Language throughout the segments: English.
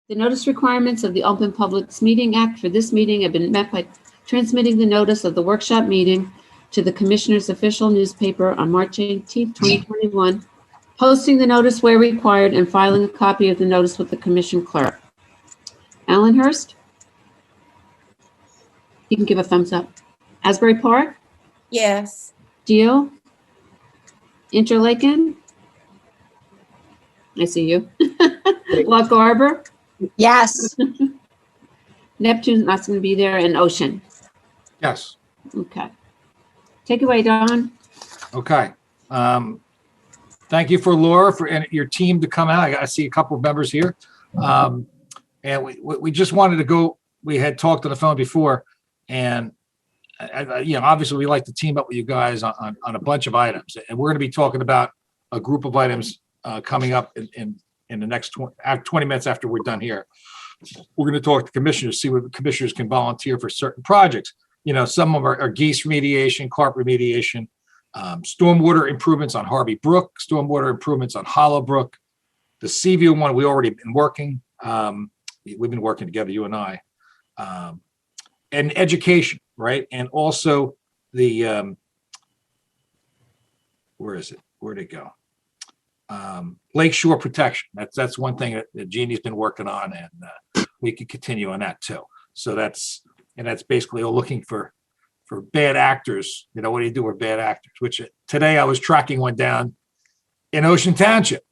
The notice requirements of the Open Publics Meeting Act for this meeting have been met by transmitting the notice of the workshop meeting to the Commissioner's official newspaper on March 18th, 2021, posting the notice where required, and filing a copy of the notice with the Commission Clerk. Alan Hurst? You can give a thumbs up. Asbury Park? Yes. Deal? Interlaken? I see you. Lock Harbor? Yes. Neptune's not going to be there, and Ocean. Yes. Okay. Take it away, Don. Okay. Thank you for Laura and your team to come out. I see a couple of members here. And we just wanted to go, we had talked on the phone before, and obviously we like to team up with you guys on a bunch of items. And we're going to be talking about a group of items coming up in the next 20 minutes after we're done here. We're going to talk to commissioners, see what the commissioners can volunteer for certain projects. Some of them are geese remediation, carp remediation, stormwater improvements on Harvey Brook, stormwater improvements on Hollow Brook. The Seaview one, we already been working. We've been working together, you and I. And education, right? And also the, where is it? Where'd it go? Lakeshore protection. That's one thing that Jeannie's been working on, and we can continue on that too. So that's basically looking for bad actors. What do you do with bad actors? Which today I was tracking one down in Ocean Township.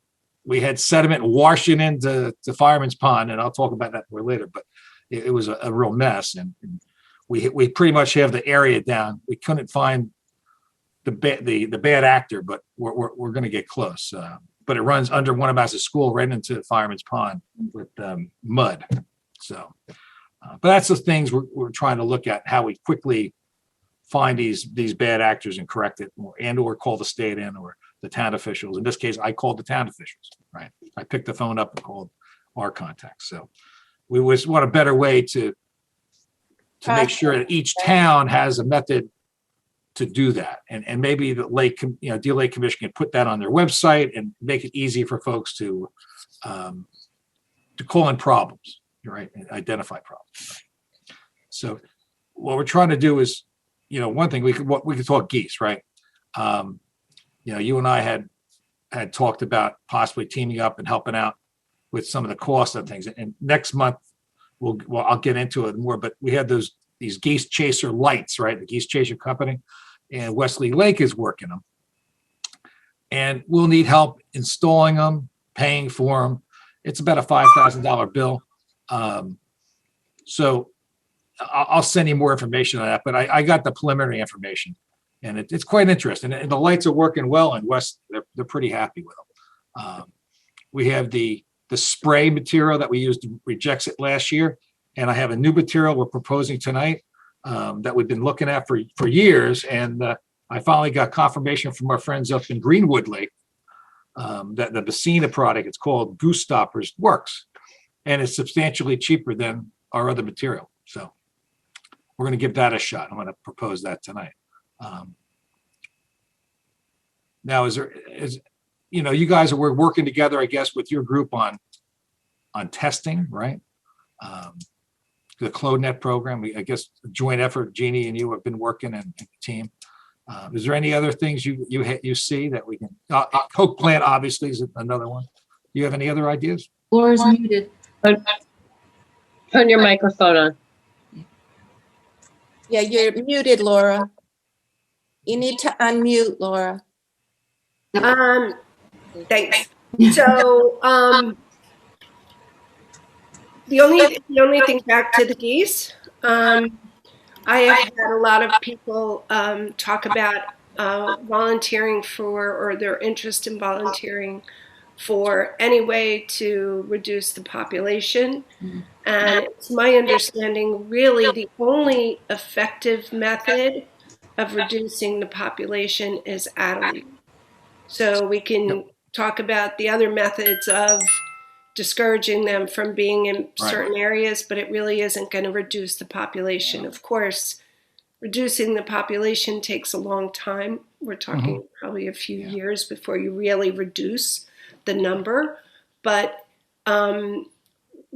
We had sediment washing into Fireman's Pond, and I'll talk about that more later. But it was a real mess, and we pretty much have the area down. We couldn't find the bad actor, but we're going to get close. But it runs under one of us school right into Fireman's Pond with mud. So, but that's the things we're trying to look at, how we quickly find these bad actors and correct it, or call the state in, or the town officials. In this case, I called the town officials, right? I picked the phone up and called our contacts. So we just want a better way to make sure that each town has a method to do that. And maybe the Deal Lake Commission can put that on their website and make it easy for folks to call in problems, right? And identify problems. Right? So what we're trying to do is, one thing we could talk geese, right? You and I had talked about possibly teaming up and helping out with some of the costs of things. And next month, I'll get into it more, but we had these geese chaser lights, right? The geese chaser company, and Wesley Lake is working them. And we'll need help installing them, paying for them. It's about a $5,000 bill. So I'll send you more information on that, but I got the preliminary information, and it's quite interesting. And the lights are working well in West. They're pretty happy with them. We have the spray material that we used to reject it last year. And I have a new material we're proposing tonight that we've been looking at for years. And I finally got confirmation from our friends up in Greenwood Lake that the Bacina product, it's called Goose Stoppers, works. And it's substantially cheaper than our other material. So we're going to give that a shot. I'm going to propose that tonight. Now, you guys we're working together, I guess, with your group on testing, right? The CloudNet program, I guess, a joint effort. Jeannie and you have been working, and the team. Is there any other things you see that we can? Coke plant obviously is another one. Do you have any other ideas? Laura's muted. Turn your microphone on. Yeah, you're muted, Laura. You need to unmute, Laura. Thanks. So, the only thing back to the geese, I have had a lot of people talk about volunteering for, or their interest in volunteering for any way to reduce the population. And it's my understanding, really, the only effective method of reducing the population is Adelie. So we can talk about the other methods of discouraging them from being in certain areas, but it really isn't going to reduce the population. Of course, reducing the population takes a long time. We're talking probably a few years before you really reduce the number. But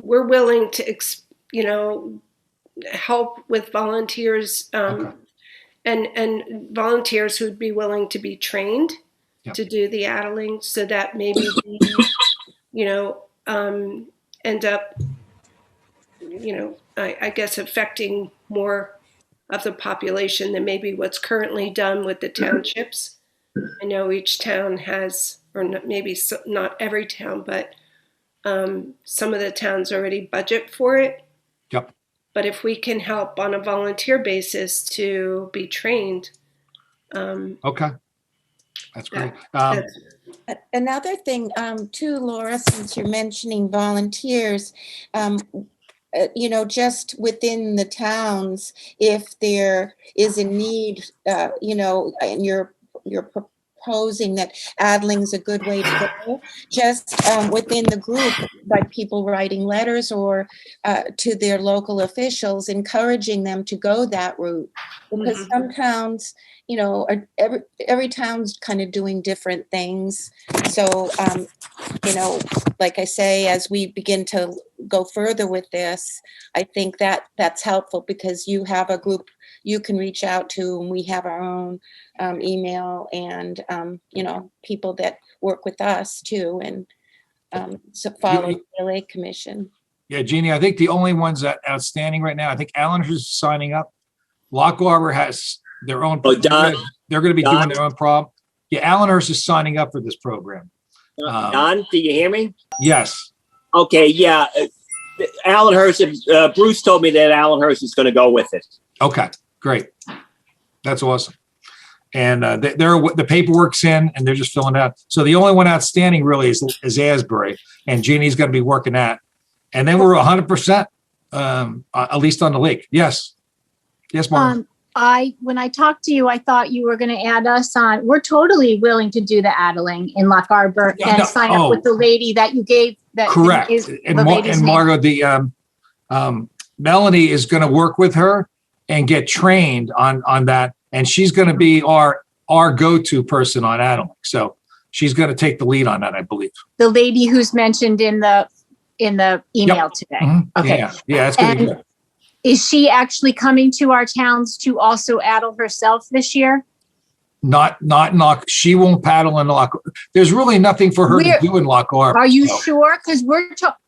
we're willing to, help with volunteers Okay. and volunteers who'd be willing to be trained Yep. to do the addling, so that maybe we, end up, I guess affecting more of the population than maybe what's currently done with the townships. I know each town has, or maybe not every town, but some of the towns already budget for it. Yep. But if we can help on a volunteer basis to be trained, Okay. That's great. that's, Another thing, too, Laura, since you're mentioning volunteers, just within the towns, if there is a need, and you're proposing that Adling's a good way to go, just within the group, like people writing letters or to their local officials, encouraging them to go that route. Because some towns, every town's kind of doing different things. So, like I say, as we begin to go further with this, I think that's helpful because you have a group you can reach out to, and we have our own email and, people that work with us too, and so follow the LA Commission. Yeah, Jeannie, I think the only ones that outstanding right now, I think Allenhurst is signing up. Lock Harbor has their own. Oh, Don. They're going to be Don. doing their own problem. Yeah, Allenhurst is signing up for this program. Don, do you hear me? Yes. Okay, yeah. Allenhurst, Bruce told me that Allenhurst is going to go with it. Okay, great. That's awesome. And the paperwork's in, and they're just filling it out. So the only one outstanding really is Asbury, and Jeannie's going to be working that. And then we're 100%, at least on the lake. Yes. Yes, Mark. When I talked to you, I thought you were going to add us on. We're totally willing to do the addling in Lock Harbor and sign up with the lady that you gave. That correct. Is and Margot, the Melanie is going to work with her and get trained on that, and she's going to be our go-to person on addling. So she's going to take the lead on that, I believe. The lady who's mentioned in the email today. Mm-hmm. Okay. Yeah, that's going to be good. Is she actually coming to our towns to also addle herself this year? Not she won't paddle in Lock. There's really nothing for her to do in Lock Harbor. Are you sure? Because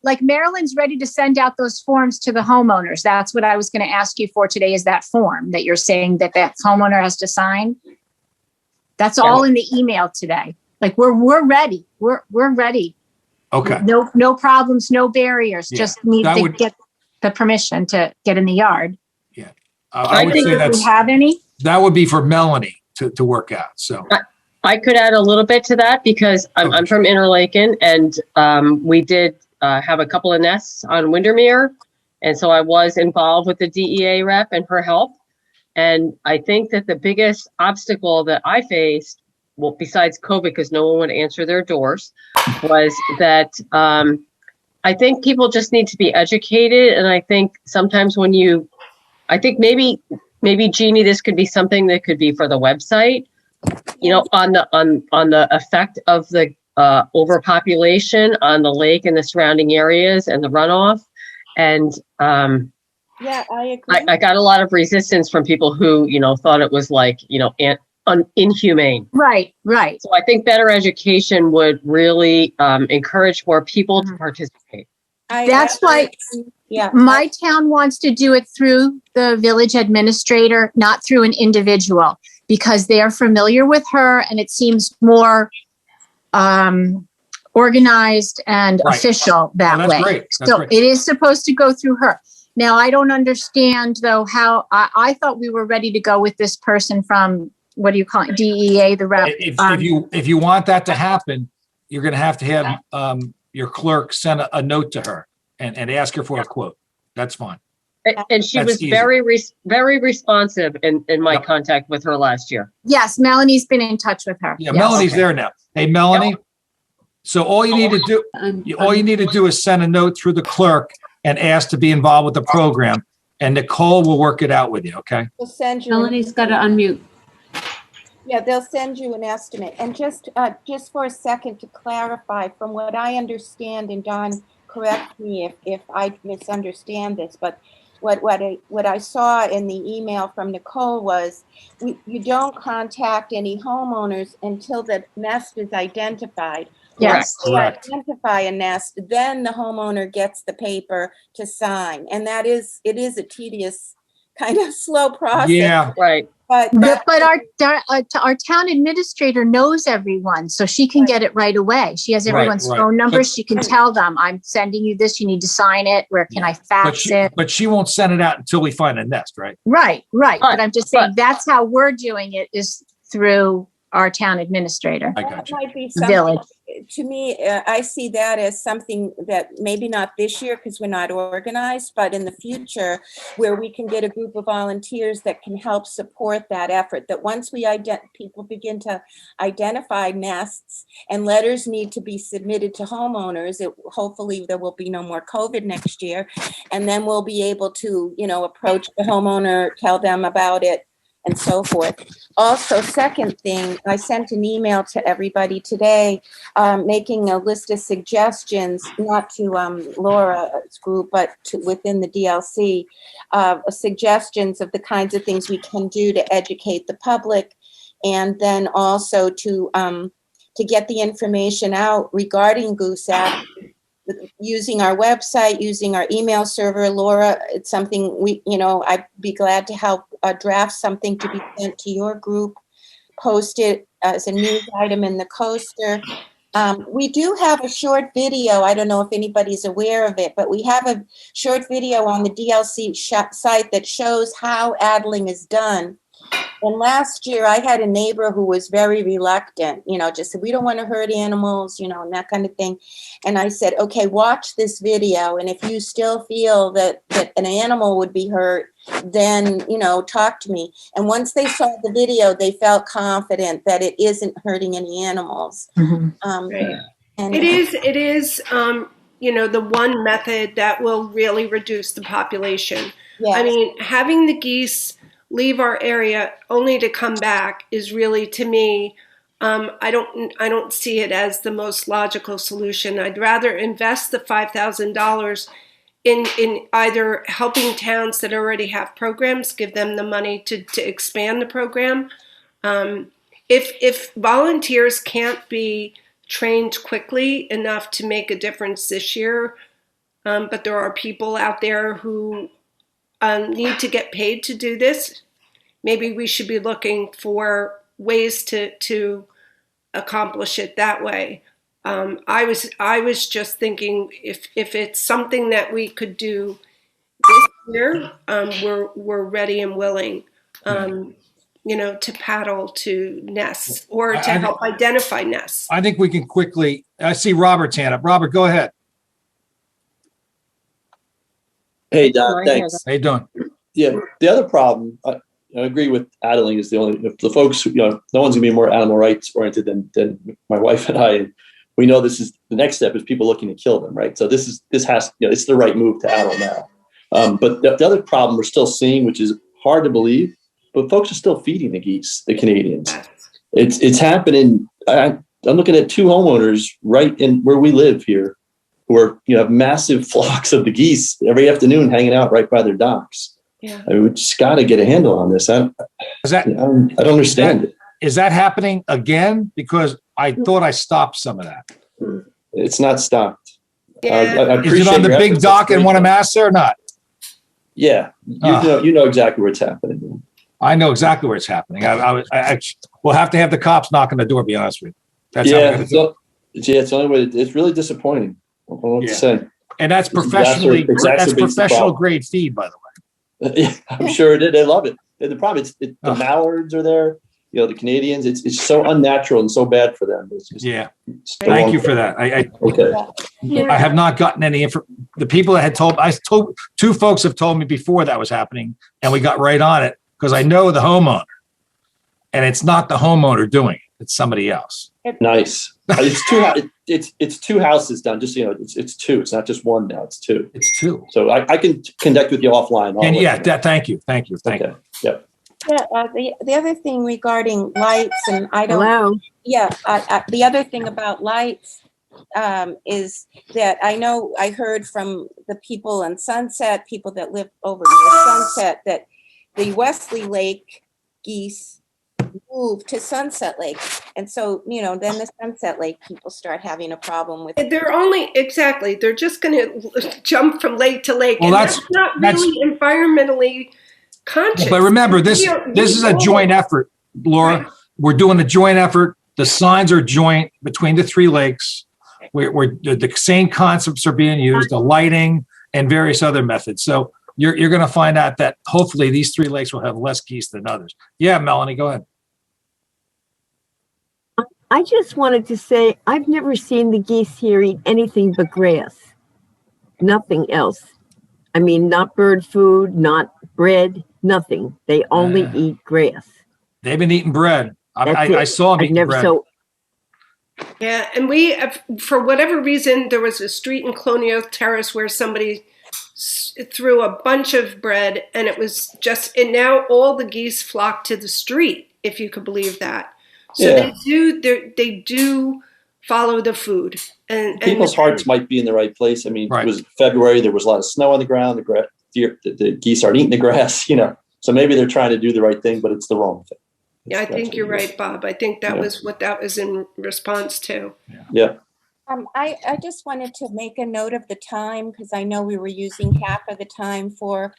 like Maryland's ready to send out those forms to the homeowners. That's what I was going to ask you for today, is that form that you're saying that homeowner has to sign. That's all in the email today. Like we're ready. We're ready. Okay. No problems, no barriers. Yeah. Just need to get the permission to get in the yard. Yeah. I would say do we have any? That would be for Melanie to work out. So I could add a little bit to that because I'm from Interlaken, and we did have a couple of nests on Windermere. And so I was involved with the DEA rep and her help. And I think that the biggest obstacle that I faced, well, besides COVID, because no one would answer their doors, was that I think people just need to be educated. And I think sometimes I think maybe Jeannie, this could be something that could be for the website, on the effect of the overpopulation on the lake and the surrounding areas and the runoff. And Yeah, I agree. I got a lot of resistance from people who, thought it was like, inhumane. Right. So I think better education would really encourage more people to participate. That's why my town wants to do it through the village administrator, not through an individual, because they are familiar with her and it seems more organized and official that way. Great. That's so great. It is supposed to go through her. Now, I don't understand, though, how I thought we were ready to go with this person from, what do you call it, DEA, the rep. If you want that to happen, you're going to have your clerk send a note to her and ask her for a quote. That's fine. And she was easy. very responsive in my contact with her last year. Yes, Melanie's been in touch with her. Yeah, Yes. Melanie's there now. Hey, Melanie. So all you need to do is send a note through the clerk and ask to be involved with the program, and Nicole will work it out with you. Okay. We'll send you. Melanie's got to unmute. Yeah, they'll send you an estimate. And just for a second to clarify, from what I understand, and Don, correct me if I misunderstand this, but what I saw in the email from Nicole was you don't contact any homeowners until the nest is identified. Yes. Once they Correct. identify a nest, then the homeowner gets the paper to sign. And it is a tedious, kind of slow process. Yeah, Right. But But our town administrator knows everyone, so she can get it right away. She has everyone's right. phone numbers. But- She can tell them, I'm sending you this, you need to sign it. Where can I fax it? but she won't send it out until we find a nest, right? Right. But I'm just saying, but- that's how we're doing it, is through our town administrator. I that got you. might be something, Village. to me, I see that as something that maybe not this year because we're not organized, but in the future, where we can get a group of volunteers that can help support that effort. That once people begin to identify nests and letters need to be submitted to homeowners, hopefully there will be no more COVID next year. And then we'll be able to, approach the homeowner, tell them about it, and so forth. Also, second thing, I sent an email to everybody today, making a list of suggestions, not to Laura's group, but within the DLC, suggestions of the kinds of things we can do to educate the public, and then also to get the information out regarding GooseApp, using our website, using our email server. Laura, it's something I'd be glad to help draft something to be sent to your group, post it as a news item in the Coaster. We do have a short video. I don't know if anybody's aware of it, but we have a short video on the DLC site that shows how addling is done. And last year I had a neighbor who was very reluctant, just said, we don't want to hurt animals, and that kind of thing. And I said, okay, watch this video. And if you still feel that an animal would be hurt, then, talk to me. And once they saw the video, they felt confident that it isn't hurting any animals. Right. And It is, the one method that will really reduce the population. yes. I mean, having the geese leave our area only to come back is really, to me, I don't see it as the most logical solution. I'd rather invest the $5,000 in either helping towns that already have programs, give them the money to expand the program. If volunteers can't be trained quickly enough to make a difference this year, but there are people out there who need to get paid to do this, maybe we should be looking for ways to accomplish it that way. I was just thinking, if it's something that we could do this year, we're ready and willing, to paddle to nests or to help identify nests. I think we can quickly, I see Robert's hand up. Robert, go ahead. Hey, Don, thanks. How you doing? Yeah, the other problem, I agree with addling is if the folks, no one's gonna be more animal rights oriented than my wife and I. And we know this is the next step is people looking to kill them, right? So this has, it's the right move to addle now. But the other problem we're still seeing, which is hard to believe, but folks are still feeding the geese, the Canadians. It's happening. I'm looking at 2 homeowners right in where we live here, who are, have massive flocks of the geese every afternoon hanging out right by their docks. Yeah. I mean, we just got to get a handle on this. I don't understand it. Is that happening again? Because I thought I stopped some of that. It's not stopped. Yeah. I Is it appreciate on the your big efforts. dock in That's great. Wanamass or not? Yeah, you know exactly where it's happening. I know exactly where it's happening. We'll have to have the cops knock on the door, to be honest with you. That's how we're Yeah, gonna do it. it's the only way. It's really disappointing. I don't know what to say. And that's This professionally, that's exacerbates the professional problem. grade feed, by the way. Yeah, I'm sure it did. They love it. And the problem is the mallards are there. The Canadians. It's so unnatural and so bad for them. It's just, Yeah. it's the Thank wrong you for thing. that. Okay. I have not gotten any info. The people that had told 2 folks have told me before that was happening, and we got right on it because I know the homeowner, and it's not the homeowner doing it; it's somebody else. Nice. It's 2 houses done. Just it's 2. It's not just 1 now. It's 2. It's 2. So I can connect with you offline. And I'll let you know. thank you. Okay. Yep. Yeah, the other thing regarding lights, and I don't. Hello. Yeah, the other thing about lights is that I know I heard from the people in Sunset, people that live over near Sunset, that the Wesley Lake geese move to Sunset Lake. And so, then the Sunset Lake people start having a problem with it. They're just going to jump from lake to lake. Well, and that's not really environmentally conscious. But remember, this is a joint effort, Laura. Right. We're doing a joint effort. The signs are joint between the three lakes. We're the same concepts are being used, the lighting and various other methods. So you're going to find out that hopefully these three lakes will have less geese than others. Yeah, Melanie, go ahead. I just wanted to say I've never seen the geese here eat anything but grass. Nothing else. I mean, not bird food, not bread, nothing. They only eat grass. They've been eating bread. I saw them eating bread. Yeah, and we, for whatever reason, there was a street in Colonial Terrace where somebody threw a bunch of bread, and it was just, and now all the geese flock to the street, if you could believe that. So they do follow the food. And people's hearts might be in the right place. I mean, It was February. There was a lot of snow on the ground. The geese aren't eating the grass, So maybe they're trying to do the right thing, but it's the wrong thing. Yeah, I think you're right, Bob. I think that was what that was in response to. Yeah. I just wanted to make a note of the time because I know we were using half of the time for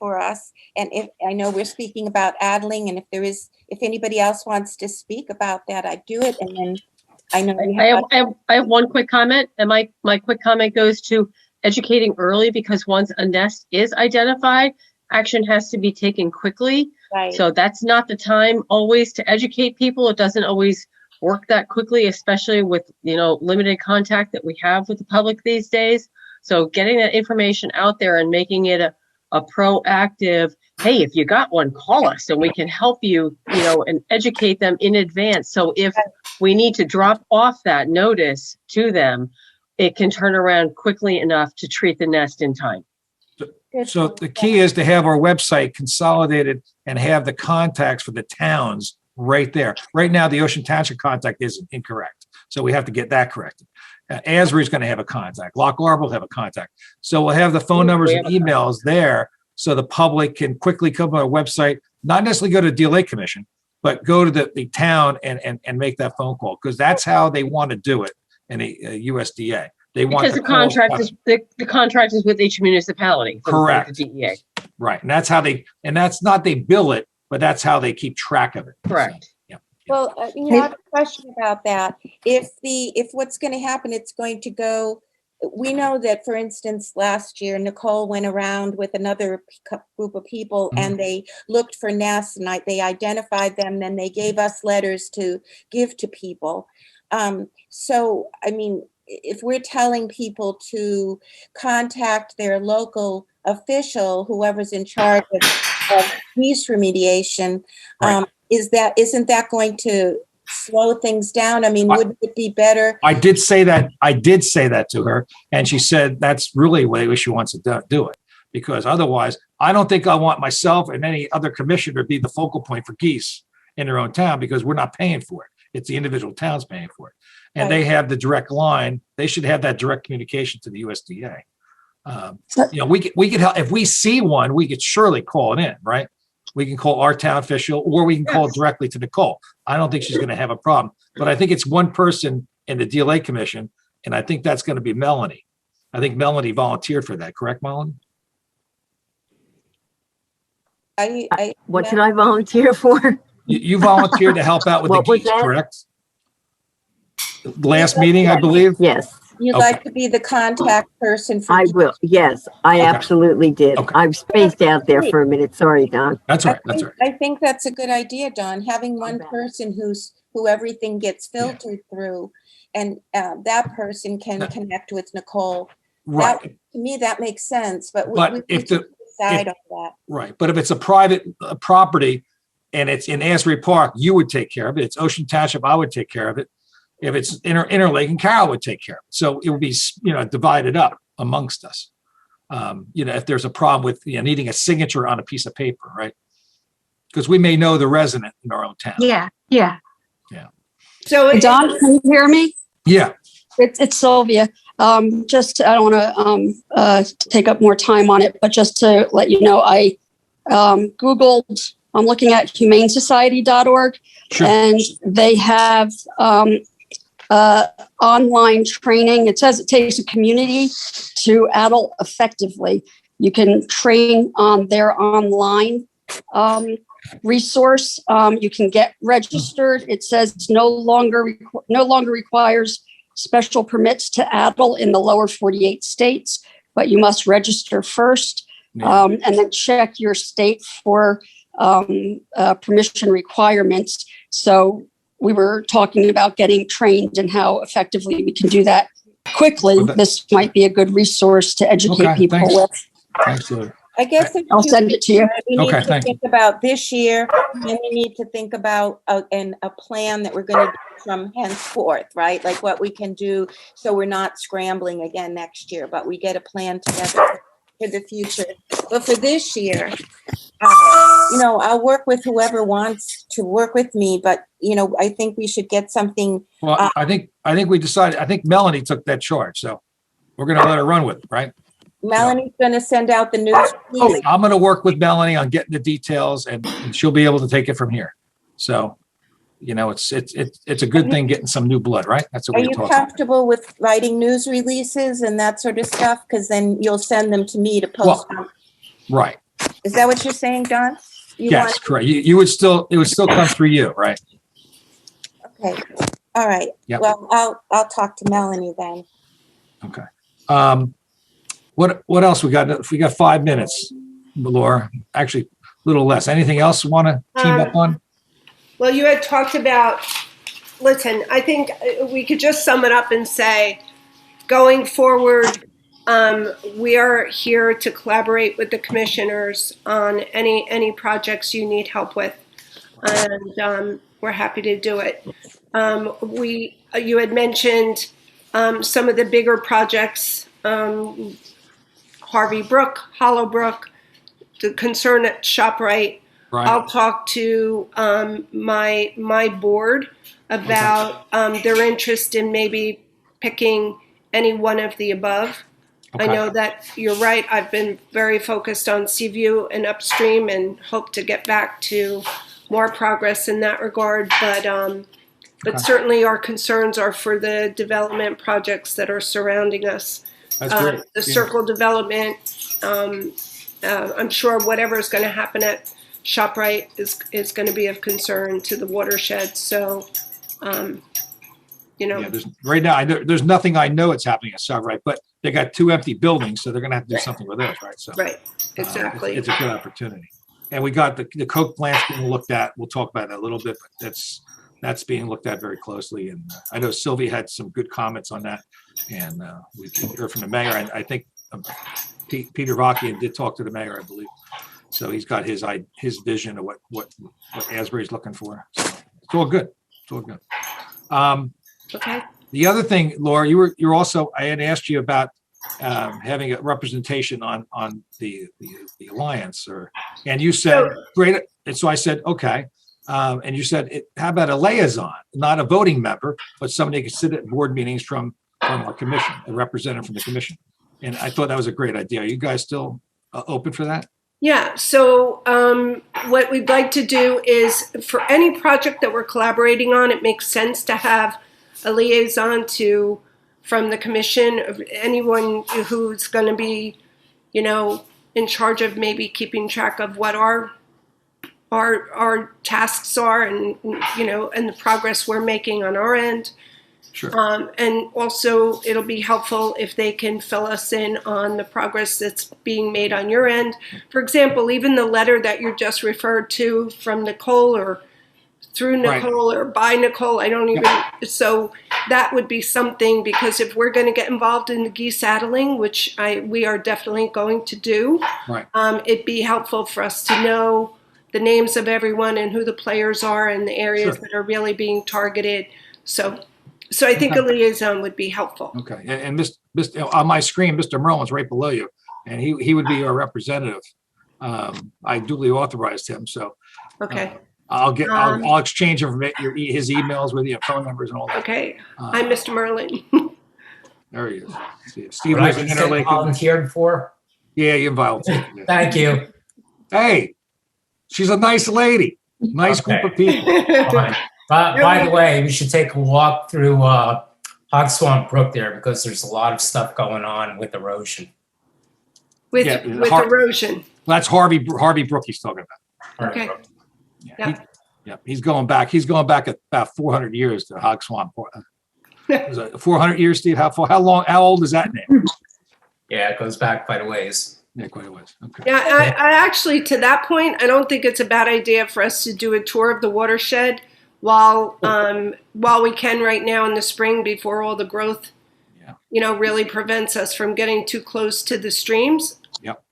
us. And if I know we're speaking about Adling, and if anybody else wants to speak about that, I'd do it. And then I know I have one quick comment, and my quick comment goes to educating early, because once a nest is identified, action has to be taken quickly. Right. So that's not the time always to educate people. It doesn't always work that quickly, especially with, limited contact that we have with the public these days. So getting that information out there and making it a proactive, hey, if you got one, call us and we can help you, and educate them in advance. So if we need to drop off that notice to them, it can turn around quickly enough to treat the nest in time. So the key is to have our website consolidated and have the contacts for the towns right there. Right now, the Ocean Township contact is incorrect. So we have to get that corrected. Asbury is going to have a contact. Loch Arbor will have a contact. So we'll have the phone numbers and emails there so the public can quickly come on our website, not necessarily go to the DLA Commission, but go to the town and make that phone call, because that's how they want to do it in a USDA. They want because the contract is with each municipality. Correct. The DEA. Right. And that's not they bill it, but that's how they keep track of it. Correct. So, yeah. Well, I have a question about that. If what's going to happen, it's going to go. We know that, for instance, last year, Nicole went around with another group of people and they looked for nests and they identified them. Then they gave us letters to give to people. So, I mean, if we're telling people to contact their local official, whoever's in charge of geese remediation, isn't that going to slow things down? I mean, wouldn't it be better? I did say that to her, and she said that's really the way she wants to do it, because otherwise, I don't think I want myself and any other commissioner to be the focal point for geese in their own town, because we're not paying for it. It's the individual towns paying for it. And they have the direct line. They should have that direct communication to the USDA. We could help. If we see one, we could surely call it in, right? We can call our town official, or we can call it directly to Nicole. I don't think she's going to have a problem, but I think it's one person in the DLA Commission, and I think that's going to be Melanie. I think Melanie volunteered for that, correct, Melanie? What did I volunteer for? You volunteered to help out with What the was geese, that? Correct? Last meeting, I believe. Yes, You'd like to be the contact person for I will. Yes, I Okay. absolutely did. Okay. I've spaced out there for a minute. Sorry, Don. That's all right. That's all right. I think that's a good idea, Don, having one person who everything gets filtered through, and that person can connect with Nicole. Right. To me, that makes sense, but we if need to decide on that. Right. But if it's a private property and it's in Asbury Park, you would take care of it. It's Ocean Township, I would take care of it. If it's Interlake, and Carol would take care of it. So it would be, divided up amongst us. If there's a problem with needing a signature on a piece of paper, right? Because we may know the resident in our own town. Yeah. So Don, can you hear me? Yeah. It's Sylvia. Just, I don't want to take up more time on it, but just to let you know, I Googled, I'm looking at humanesociety.org, Sure. and they have online training. It says it takes a community to adult effectively. You can train on their online resource. You can get registered. It says it's no longer requires special permits to adult in the lower 48 states, but you must register first, and then check your state for permission requirements. So we were talking about getting trained and how effectively we can do that quickly. This might be a good resource to educate Okay, people thanks. with. Thanks, Sylvia. I guess there's I'll two send it to you. things. We need Okay, to thank you. think about this year, and then we need to think about a plan that we're going to do from henceforth, right? Like what we can do, so we're not scrambling again next year, but we get a plan together for the future. But for this year, I'll work with whoever wants to work with me, but I think we should get something. Well, I think we decided, I think Melanie took that charge, so we're going to let her run with it, right? Melanie's going to send out the news release. I'm going to work with Melanie on getting the details, and she'll be able to take it from here. So, it's a good thing getting some new blood, right? That's what Are we're you talking about. comfortable with writing news releases and that sort of stuff? Because then you'll send them to me to post. Right. Is that what you're saying, Don? Yes, correct. It would still come through you, right? Okay. All right. Yep. Well, I'll talk to Melanie then. Okay. What else we got? We got 5 minutes, Laura. Actually, a little less. Anything else you want to team up on? Well, you had talked about, listen, I think we could just sum it up and say, going forward, we are here to collaborate with the commissioners on any projects you need help with, and we're happy to do it. You had mentioned some of the bigger projects, Harvey Brook, Hollow Brook, the concern at ShopRite. Right. I'll talk to my board about their interest in maybe picking any one of the above. Okay. I know that you're right. I've been very focused on Seaview and upstream and hope to get back to more progress in that regard. But certainly our concerns are for the development projects that are surrounding us. That's great. The circle development, I'm sure whatever is going to happen at ShopRite is going to be of concern to the watershed. So, right now, there's nothing I know it's happening at ShopRite, but they got 2 empty buildings, so they're going to have to do something with those, right? So, right, exactly. It's a good opportunity. And we got the Coke plants being looked at. We'll talk about that a little bit, but that's being looked at very closely. And I know Sylvia had some good comments on that, and we heard from the mayor. And I think Peter Vakian did talk to the mayor, I believe. So he's got his vision of what Asbury's looking for. So it's all good. It's all good. Okay. The other thing, Laura, you're also, I had asked you about having a representation on the alliance, and you said great. And so I said okay, and you said how about a liaison, not a voting member, but somebody who could sit at board meetings from our commission, a representative from the commission. And I thought that was a great idea. Are you guys still open for that? Yeah, so what we'd like to do is for any project that we're collaborating on, it makes sense to have a liaison from the commission, of anyone who's going to be, in charge of maybe keeping track of what our tasks are and, and the progress we're making on our end. Sure. And also it'll be helpful if they can fill us in on the progress that's being made on your end. For example, even the letter that you just referred to from Nicole or through Nicole or by Nicole, so that would be something, because if we're going to get involved in the geese saddling, which we are definitely going to do, right. It'd be helpful for us to know the names of everyone and who the players are and the areas that are really being targeted. So I think a liaison would be helpful. Okay, and Mr. on my screen, Mr. Merlin's right below you, and he would be your representative. I duly authorized him, so okay. I'll exchange his emails with you, phone numbers, and all that. Okay, I'm Mr. Merlin. There he is. Steve Would I lives in consider Interlake. volunteered for? Yeah, you involved. Thank you. Hey, she's a nice lady. Nice group of people. Fine. By the way, we should take a walk through Hog Swamp Brook there because there's a lot of stuff going on with erosion. With Yeah, erosion. That's Harvey Brook he's talking about. Okay. Yeah, he's going back. He's going back about 400 years to Hog Swamp. Was it 400 years, Steve? How long? How old is that now? Yeah, it goes back quite a ways. Yeah, quite a ways. Okay. Yeah, I actually, to that point, I don't think it's a bad idea for us to do a tour of the watershed while we can right now in the spring before all the growth, really prevents us from getting too close to the streams. Yep.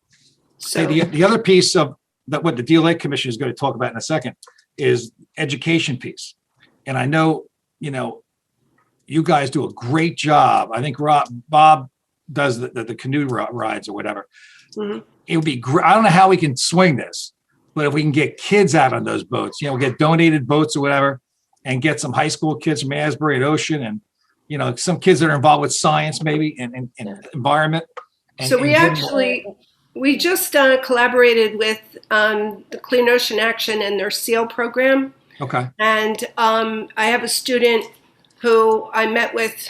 So Hey, the other piece of that, what the DLA Commission is going to talk about in a second, is education piece. And I know, you guys do a great job. I think Bob does the canoe rides or whatever. Mhm. It would be great. I don't know how we can swing this, but if we can get kids out on those boats, get donated boats or whatever, and get some high school kids from Asbury and Ocean, and some kids that are involved with science maybe and environment. So we just collaborated with the Clean Ocean Action and their SEAL program. Okay. And I have a student who I met with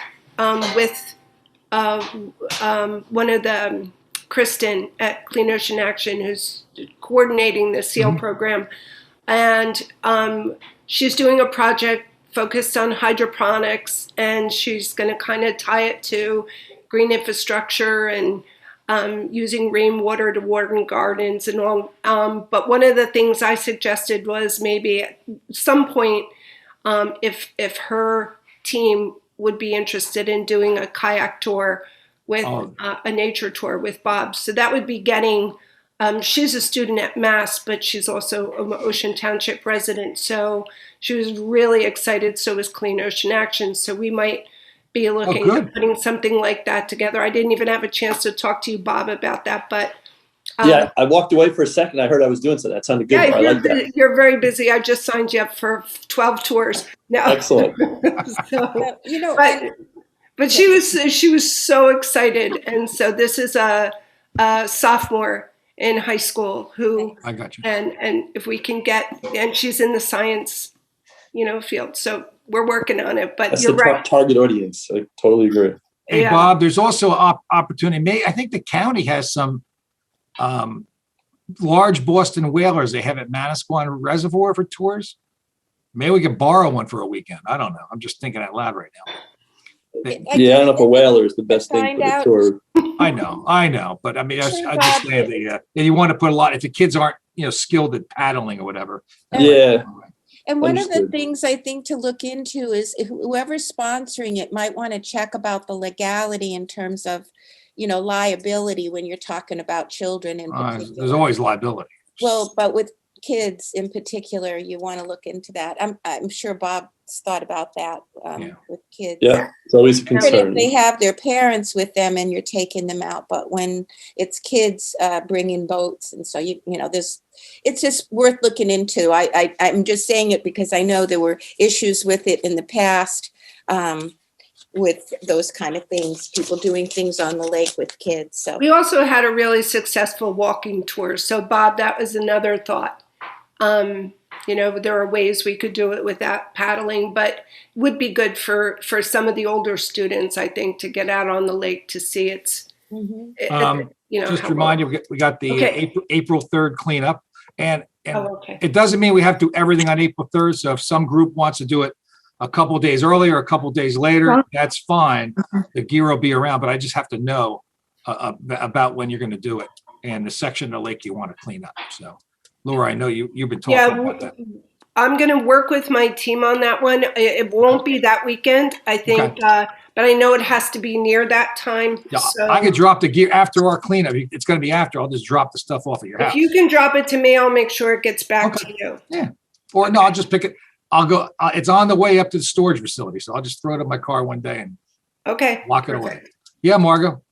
one of the Kristen at Clean Ocean Action, who's coordinating the SEAL program. And she's doing a project focused on hydroponics, and she's going to kind of tie it to green infrastructure and using rainwater to water gardens and all. But one of the things I suggested was maybe at some point, if her team would be interested in doing a kayak tour with a nature tour with Bob. So that would be getting, she's a student at Mass, but she's also an Ocean Township resident. So she was really excited. So was Clean Ocean Action. So we might be looking at putting something like that together. I didn't even have a chance to talk to you, Bob, about that, but yeah, I walked away for a second. I heard I was doing so. That sounded good. Yeah, I like that. You're very busy. I just signed you up for 12 tours. No. Excellent. But she was so excited, and so this is a sophomore in high school who I got you. And if we can and she's in the science, field. So we're working on it. But That's you're the right. target audience. I totally agree. Hey, Bob, there's also opportunity. I think the county has some large Boston whalers they have at Manasquan Reservoir for tours. Maybe we could borrow one for a weekend. I don't know. I'm just thinking out loud right now. Yeah, I don't know if a whaler is the best thing for the tour. I know. But I mean, I just say that you want to put a lot, if the kids aren't, skilled at paddling or whatever. Yeah. And one of the things I think to look into is whoever's sponsoring it might want to check about the legality in terms of, liability when you're talking about children in particular. There's always liability. Well, but with kids in particular, you want to look into that. I'm sure Bob's thought about that with kids. Yeah, it's always a concern. If they have their parents with them and you're taking them out, but when it's kids bringing boats, and so it's just worth looking into. I'm just saying it because I know there were issues with it in the past. With those kind of things, people doing things on the lake with kids. So we also had a really successful walking tour. So Bob, that was another thought. There are ways we could do it without paddling, but it would be good for some of the older students, I think, to get out on the lake to see just to remind you, we got the April 3rd cleanup, and it doesn't mean we have to do everything on April 3rd. So if some group wants to do it a couple of days earlier, a couple of days later, that's fine. The gear will be around, but I just have to know about when you're going to do it and the section of the lake you want to clean up. So, Laura, I know you've been talking about that. I'm going to work with my team on that one. It won't be that weekend, I think, but I know it has to be near that time. Yeah, so I could drop the gear after our cleanup. It's going to be after. I'll just drop the stuff off at your house. If you can drop it to me, I'll make sure it gets back to you. Yeah. Or no, I'll just pick it. I'll go. It's on the way up to the storage facility, so I'll just throw it in my car one day and lock it away. Yeah, Margo.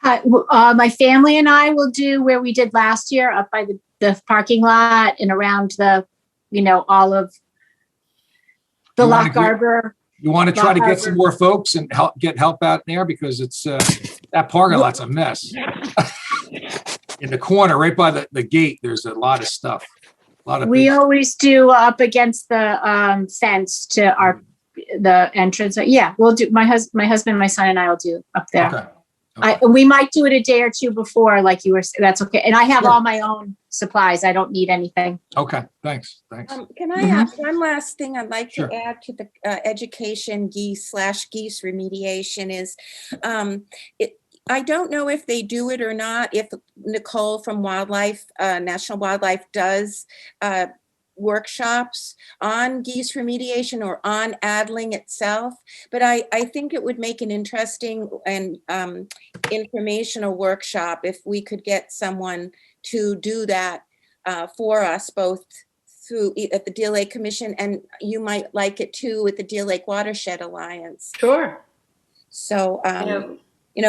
My family and I will do where we did last year, up by the parking lot and around the, all of the Lock Arbor. You want to try to get some more folks and get help out there because it's that parking lot's a mess. In the corner, right by the gate, there's a lot of stuff. We always do up against the fence to the entrance. Yeah, we'll do. My husband, my son, and I will do up there. Okay. We might do it a day or two before, like you were. That's okay. And I have Sure. all my own supplies. I don't need anything. Okay. Thanks. Can I add one last thing I'd like Sure. to add to the education geese remediation is I don't know if they do it or not, if Nicole from National Wildlife does workshops on geese remediation or on addling itself, but I think it would make an interesting and informational workshop if we could get someone to do that for us, both through at the Deal Lake Commission, and you might like it too with the Deal Lake Watershed Alliance. Sure. So,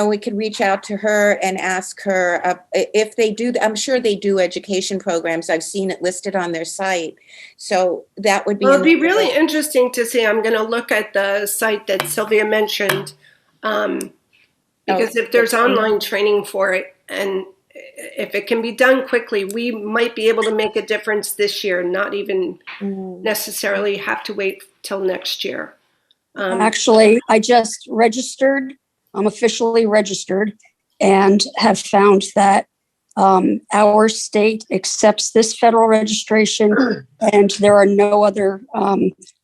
we could reach out to her and ask her if they do. I'm sure they do education programs. I've seen it listed on their site. So that would be. Well, it'd be really interesting to see. I'm going to look at the site that Sylvia mentioned, because if there's online training for it, and if it can be done quickly, we might be able to make a difference this year, not even necessarily have to wait till next year. Actually, I just registered. I'm officially registered and have found that our state accepts this federal registration, and there are no other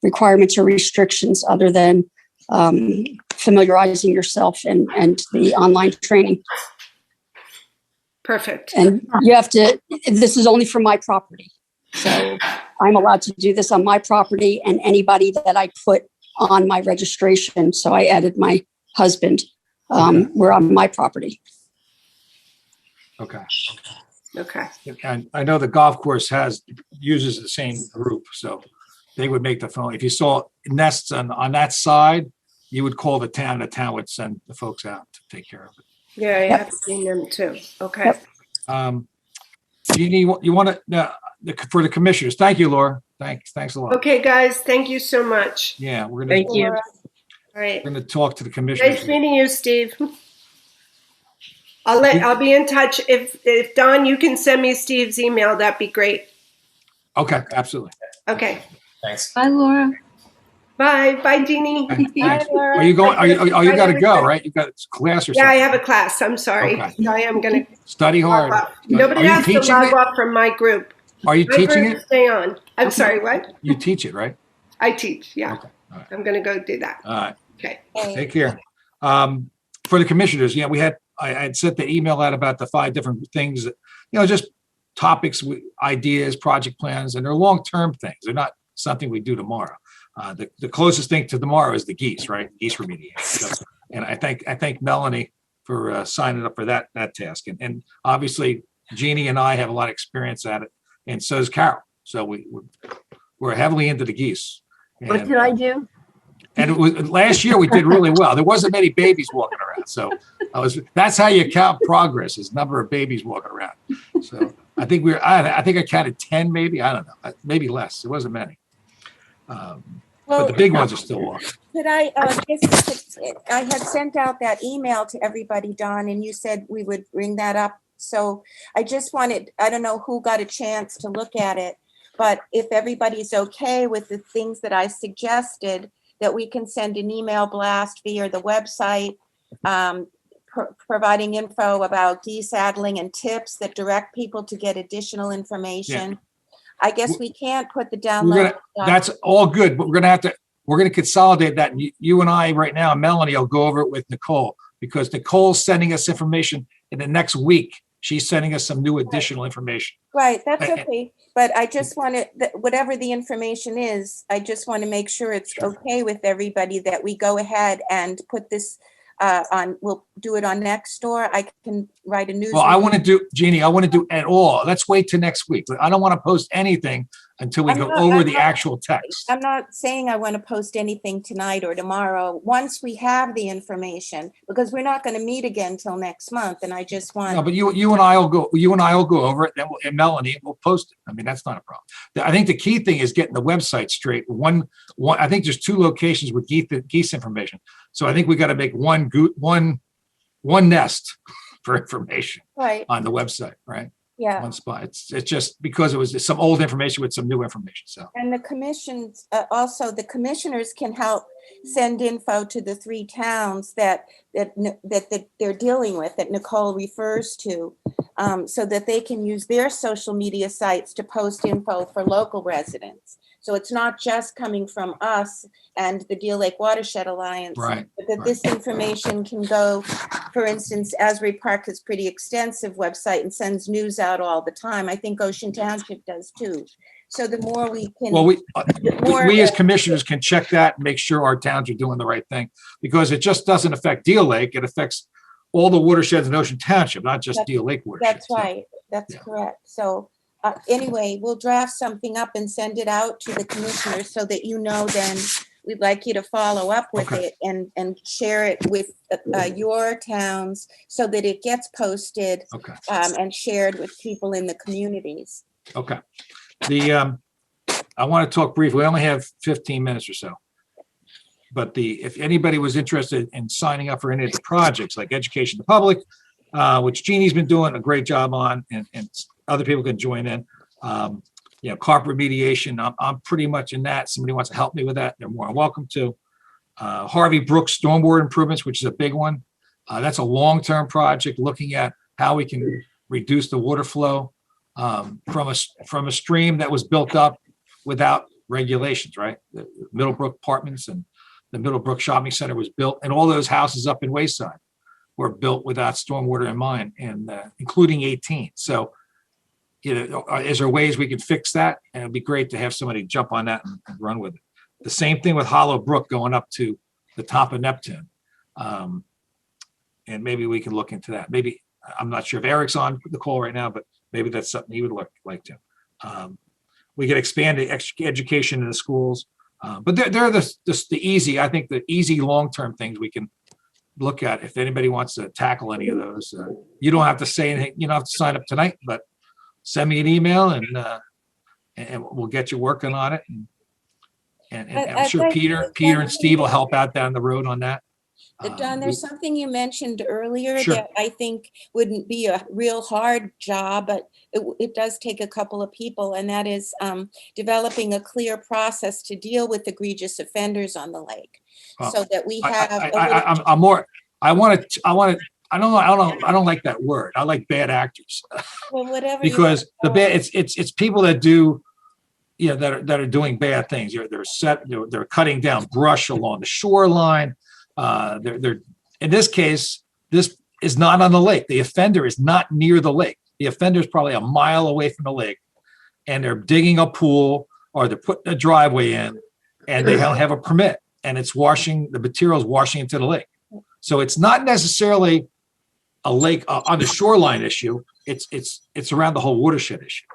requirements or restrictions other than familiarizing yourself and the online training. Perfect. And you have to, this is only for my property. So I'm allowed to do this on my property and anybody that I put on my registration. So I added my husband. We're on my property. Okay. Okay. And I know the golf course uses the same group, so they would make the phone. If you saw nests on that side, you would call the town. The town would send the folks out to take care of it. Yeah, I have seen them too. Okay. Jeannie, you want to for the commissioners? Thank you, Laura. Thanks a lot. Okay, guys, thank you so much. Yeah, we're gonna. Thank you. All right. We're gonna talk to the commissioners. Nice meeting you, Steve. I'll be in touch. If Don, you can send me Steve's email, that'd be great. Okay, absolutely. Okay. Thanks. Bye, Laura. Bye, Jeannie. Thanks. Are you going? You got to go, right? You got class or something? Yeah, I have a class. I'm sorry. Okay. I am going to Study hard. Nobody has to log off from my group. Are you teaching it? Stay on. I'm sorry, what? You teach it, right? I teach, yeah. Okay. All right. I'm going to go do that. All right. Okay. Take care. For the commissioners, I had sent the email out about the 5 different things that, just topics, ideas, project plans, and they're long-term things. They're not something we do tomorrow. The closest thing to tomorrow is the geese, right? Geese remediation. So, and I thank Melanie for signing up for that task. And obviously, Jeannie and I have a lot of experience at it, and so does Carol. So we're heavily into the geese. What did I do? And last year we did really well. There wasn't many babies walking around, so that's how you count progress: is number of babies walking around. So I think I counted 10, maybe. I don't know, maybe less. It wasn't many. But the big ones are still walking. Could I had sent out that email to everybody, Don, and you said we would bring that up. So I just wanted, I don't know who got a chance to look at it, but if everybody's okay with the things that I suggested, that we can send an email blast via the website, providing info about geese saddling and tips that direct people to get additional information. Yeah. I guess we can't put the download. That's all good, but we're going to consolidate that. And you and I right now, Melanie, will go over it with Nicole, because Nicole's sending us information in the next week. She's sending us some new additional information. Right, that's okay. But I just want to, whatever the information is, I just want to make sure it's okay with everybody that we go ahead and put this we'll do it on Nextdoor. I can write a news. Well, Jeannie, I want to do it all. Let's wait till next week. I don't want to post anything until we I'm go not- over I'm the not- actual text. I'm not saying I want to post anything tonight or tomorrow, once we have the information, because we're not going to meet again till next month, and I just No, want, but you and I will go over it, then and Melanie will post it. I mean, that's not a problem. I think the key thing is getting the website straight. I think there's 2 locations with geese information. So I think we got to make one nest for information right, on the website, right? yeah. One spot. It's just because it was some old information with some new information. So And the commissions, also the commissioners can help send info to the 3 towns that they're dealing with, that Nicole refers to, so that they can use their social media sites to post info for local residents. So it's not just coming from us and the Deal Lake Watershed Alliance, right. but that this information can go, for instance, Asbury Park has pretty extensive website and sends news out all the time. I think Ocean Township does too. So the more we can. Well, more we as commissioners can check that and make sure our towns are doing the right thing, because it just doesn't affect Deal Lake. It affects all the watersheds in Ocean Township, not just Deal Lake watershed. That's right. That's yeah. correct. So anyway, we'll draft something up and send it out to the commissioners so that then we'd like you to follow up with Okay. it and share it with your towns so that it gets posted Okay. and shared with people in the communities. Okay. I want to talk briefly. We only have 15 minutes or so. But if anybody was interested in signing up for any of the projects like Education to the Public, which Jeannie's been doing a great job on, and other people can join in. Carp remediation, I'm pretty much in that. Somebody wants to help me with that, they're more than welcome to. Harvey Brooks stormwater improvements, which is a big one. That's a long-term project looking at how we can reduce the water flow from a stream that was built up without regulations, right? The Middlebrook Apartments and the Middlebrook Shopping Center was built, and all those houses up in Wayside were built without stormwater in mind, and including 18. So, is there ways we can fix that? And it'd be great to have somebody jump on that and run with it. The same thing with Hollow Brook going up to the top of Neptune. And maybe we can look into that. Maybe, I'm not sure if Eric's on the call right now, but maybe that's something he would like to. We could expand the education in the schools, but they're the easy, I think the easy long-term things we can look at if anybody wants to tackle any of those. You don't have to say anything, you don't have to sign up tonight, but send me an email and we'll get you working on it. And I'm sure Peter and Steve will help out down the road on that. Don, there's something you mentioned earlier Sure. that I think wouldn't be a real hard job, but it does take a couple of people, and that is developing a clear process to deal with egregious offenders on the lake, so that we have. I don't like that word. I like bad actors. Well, whatever. Because it's people that do, that are doing bad things. They're cutting down brush along the shoreline. They're in this case, this is not on the lake. The offender is not near the lake. The offender is probably a mile away from the lake, and they're digging a pool or they're putting a driveway in, and they don't have a permit, and the material is washing into the lake. So it's not necessarily a lake on the shoreline issue. It's around the whole watershed issue.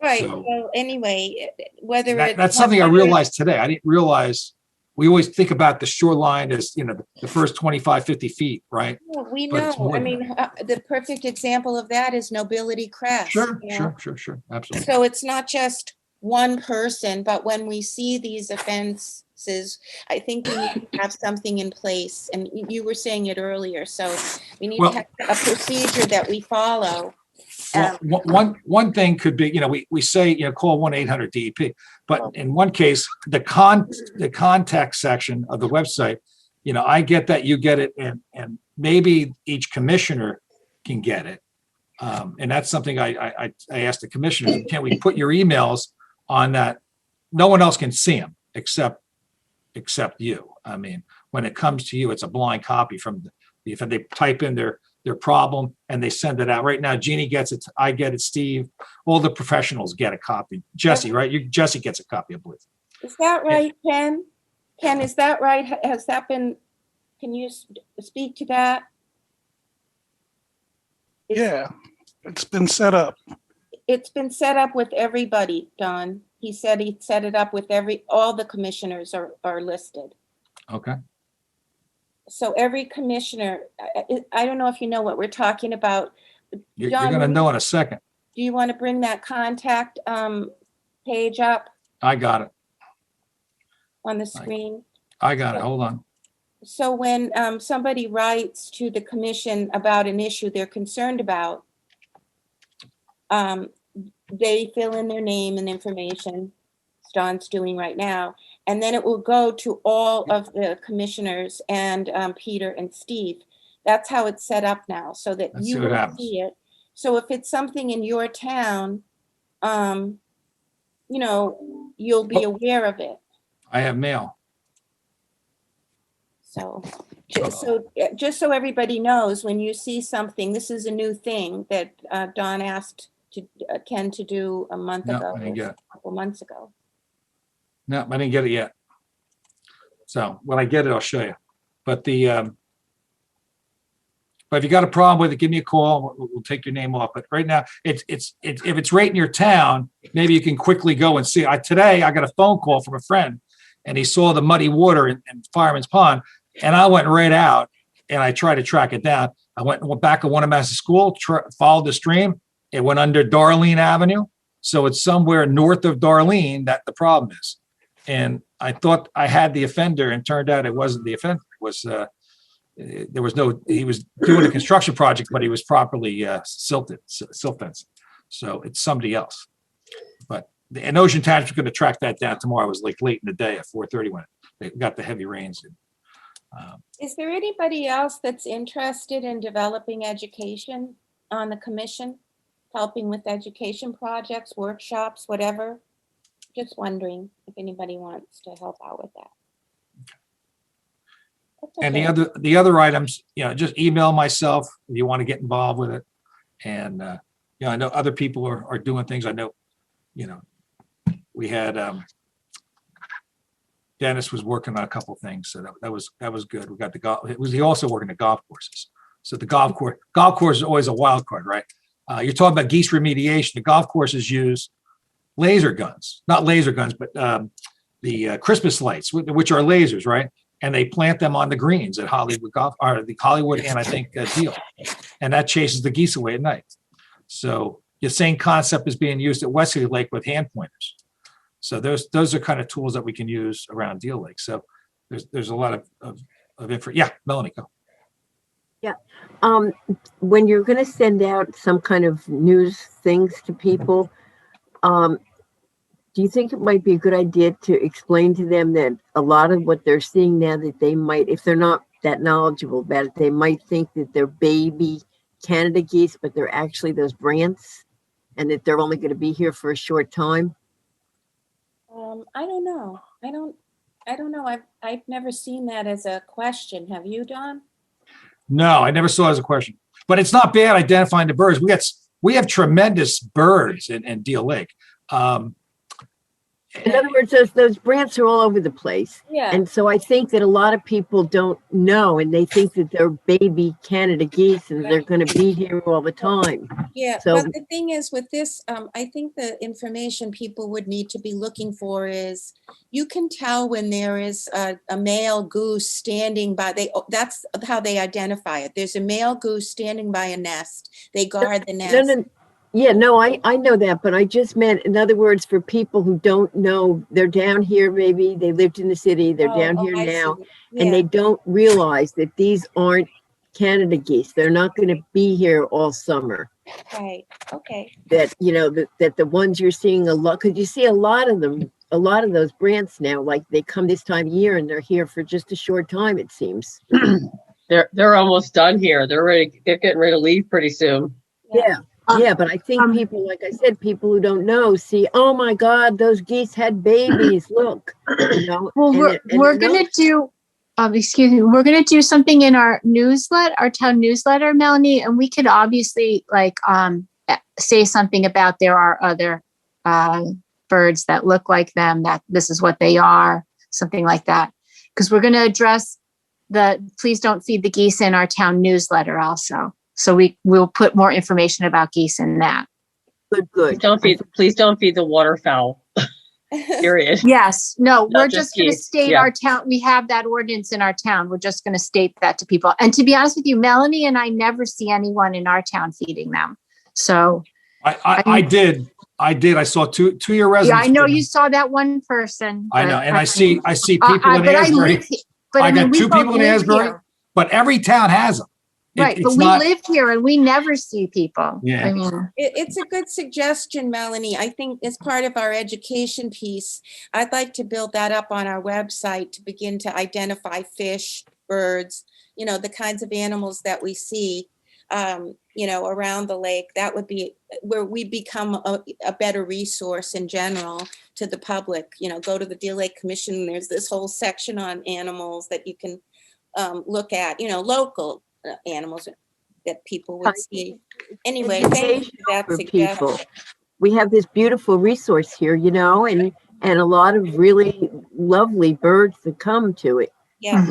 Right. So, well, anyway, whether that's something I realized today. I didn't realize. We always think about the shoreline as, the first 25, 50 feet, right? Yeah, we But it's know. more I than mean, the perfect example of that is Nobility Crest. Sure. Absolutely. So it's not just one person, but when we see these offenses, I think we need to have something in place. And you were saying it earlier. So we need to have a procedure that we follow. Well, one thing could be, we say, call 1-800-DEP, but in one case, the contact section of the website, I get that, you get it, and maybe each commissioner can get it. And that's something I asked the commissioners, can we put your emails on that? No one else can see them except you. I mean, when it comes to you, it's a blind copy from if they type in their problem and they send it out. Right now, Jeannie gets it, I get it, Steve, all the professionals get a copy. Jesse, right? Jesse gets a copy, I believe. Is that right, Ken? Ken, is that right? Has that been, can you speak to that? Yeah, it's been set up. It's been set up with everybody, Don. He said he'd set it up with all the commissioners are listed. Okay. So every commissioner, I don't know if you know what we're talking about. You're John, going to know in a second. do you want to bring that contact page up I got it. on the screen? I got it. Hold on. So when somebody writes to the commission about an issue they're concerned about, they fill in their name and information, as John's doing right now, and then it will go to all of the commissioners and Peter and Steve. That's how it's set up now, so that Let's you see what will happens. see it. So if it's something in your town, you know, you'll be aware of it. I have mail. So just so everybody knows, when you see something, this is a new thing that Don asked Ken to do a month No, ago, I didn't get it. a couple months ago. No, I didn't get it yet. So when I get it, I'll show you. But but if you got a problem with it, give me a call. We'll take your name off. But right now, it's if it's right in your town, maybe you can quickly go and see. Today I got a phone call from a friend, and he saw the muddy water in Fireman's Pond, and I went right out and I tried to track it down. I went back to Wanamass School, followed the stream. It went under Darlene Avenue, so it's somewhere north of Darlene that the problem is. And I thought I had the offender, and turned out it wasn't the offender. It was there was no. He was doing a construction project, but he was properly silt fenced. So it's somebody else. But and Ocean Township's going to track that down tomorrow. It was like late in the day at 4:30 when they got the heavy rains. Is there anybody else that's interested in developing education on the commission, helping with education projects, workshops, whatever? Just wondering if anybody wants to help out with that. That's And okay. the other items, just email myself if you want to get involved with it. And I know other people are doing things. I know, we had Dennis was working on a couple things, so that was good. We got the golf. He also working the golf courses. So the golf course is always a wild card, right? You're talking about geese remediation. The golf courses use laser guns, not laser guns, but the Christmas lights, which are lasers, right? And they plant them on the greens at Hollywood Golf, or the Hollywood, and I think Deal, and that chases the geese away at night. So the same concept is being used at Wesley Lake with hand pointers. So those are kind of tools that we can use around Deal Lake. So there's a lot of info. Yeah, Melanie, go. Yeah. When you're going to send out some kind of news things to people, do you think it might be a good idea to explain to them that a lot of what they're seeing now, that they might, if they're not that knowledgeable about it, they might think that they're baby Canada geese, but they're actually those brants, and that they're only going to be here for a short time? I don't know. I don't know. I've never seen that as a question. Have you, Don? No, I never saw it as a question. But it's not bad identifying the birds. We have tremendous birds in Deal Lake. In other words, those brants are all over the place. Yeah. And so I think that a lot of people don't know, and they think that they're baby Canada geese and they're going to be here all the time. Yeah, So- but the thing is with this, I think the information people would need to be looking for is, you can tell when there is a male goose standing by, that's how they identify it. There's a male goose standing by a nest. They guard the nest. No. Yeah, no, I know that, but I just meant, in other words, for people who don't know, they're down here, maybe they lived in the city, they're down here I now, see. and Yeah. they don't realize that these aren't Canada geese. They're not going to be here all summer. Right, okay. That, that the ones you're seeing a lot, because you see a lot of them, a lot of those brants now, like they come this time of year and they're here for just a short time, it seems. They're almost done here. They're getting ready to leave pretty soon. Yeah. Yeah, but I think people, like I said, people who don't know see, oh my God, those geese had babies. Look, Well, we're going to do, excuse me, we're going to do something in our newsletter, our town newsletter, Melanie, and we could obviously say something about there are other birds that look like them, that this is what they are, something like that. Because we're going to address please don't feed the geese in our town newsletter also. So we'll put more information about geese in that. Good. Please don't feed the waterfowl. period. Yes, no, Not we're just just gonna geese, state yeah. our town, we have that ordinance in our town. We're just gonna state that to people. And to be honest with you, Melanie and I never see anyone in our town feeding them. So, I did. I saw two-year yeah, residents. I know feeding you saw that one person. them. I know, but- and I see people in but I Asbury. live he- But I I mean, got we two both people in live Asbury, here. but every town has them. Right, but It's we not- live here and we never see people. Yeah. I mean, It's a good suggestion, Melanie. I think as part of our education piece, I'd like to build that up on our website to begin to identify fish, birds, the kinds of animals that we see, around the lake. That would be where we become a better resource in general to the public. Go to the Deer Lake Commission. There's this whole section on animals that you can look at, local animals that people would see. Anyway, thank you for that For suggestion. people. We have this beautiful resource here, and a lot of really lovely birds that come to it. Yeah, mhm.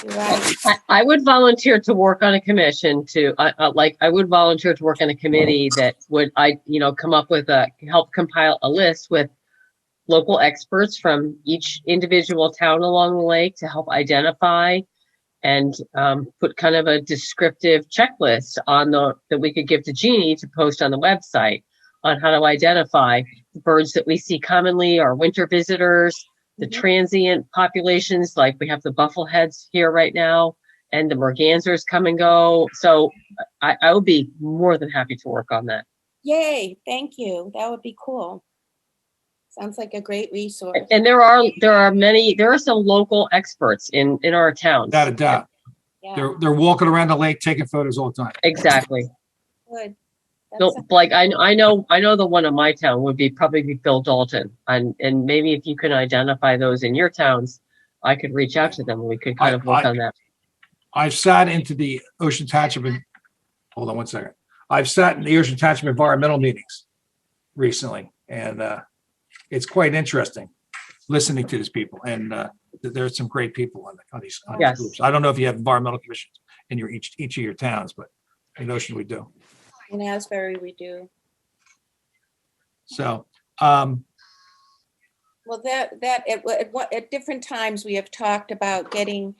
you're right. I would volunteer to work on a commission I would volunteer to work on a committee that would, come up with help compile a list with local experts from each individual town along the lake to help identify and put kind of a descriptive checklist that we could give to Jeannie to post on the website on how to identify the birds that we see commonly, our winter visitors, the transient populations, like we have the buffleheads here right now, and the mergansers come and go. So I would be more than happy to work on that. Yay, thank you. That would be cool. Sounds like a great resource. And there are some local experts in our towns. Without a doubt. Yeah, They're walking around the lake taking photos all the time. Exactly. good. So, That's- like I know the one in my town would probably be Phil Dalton, and maybe if you can identify those in your towns, I could reach out to them and we could kind of work on that. I've sat into the Ocean Township hold on one second. I've sat in the Ocean Township environmental meetings recently, and it's quite interesting listening to these people. And there's some great people on these Yes. groups. I don't know if you have environmental commissions in each of your towns, but in Ocean we do. In Asbury, we do. So, Well, at different times, we have talked about getting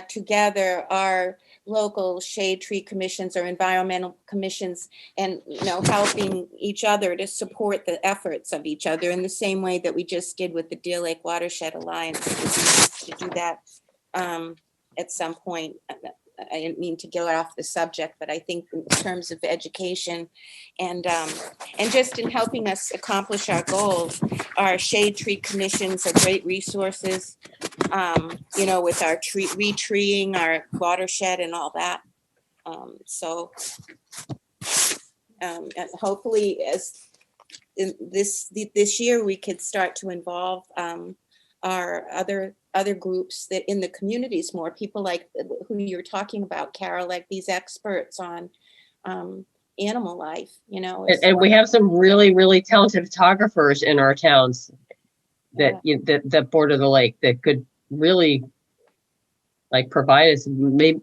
together our local shade tree commissions or environmental commissions and, helping each other to support the efforts of each other in the same way that we just did with the Deer Lake Watershed Alliance. To do that at some point. I didn't mean to get off the subject, but I think in terms of education and just in helping us accomplish our goals, our shade tree commissions are great resources, with our retreeing, our watershed and all that. And hopefully as in this year, we could start to involve our other groups that in the communities more, people like who you're talking about, Carol, like these experts on animal life, And we have some really, really talented photographers in our towns that border the lake that could really provide us, maybe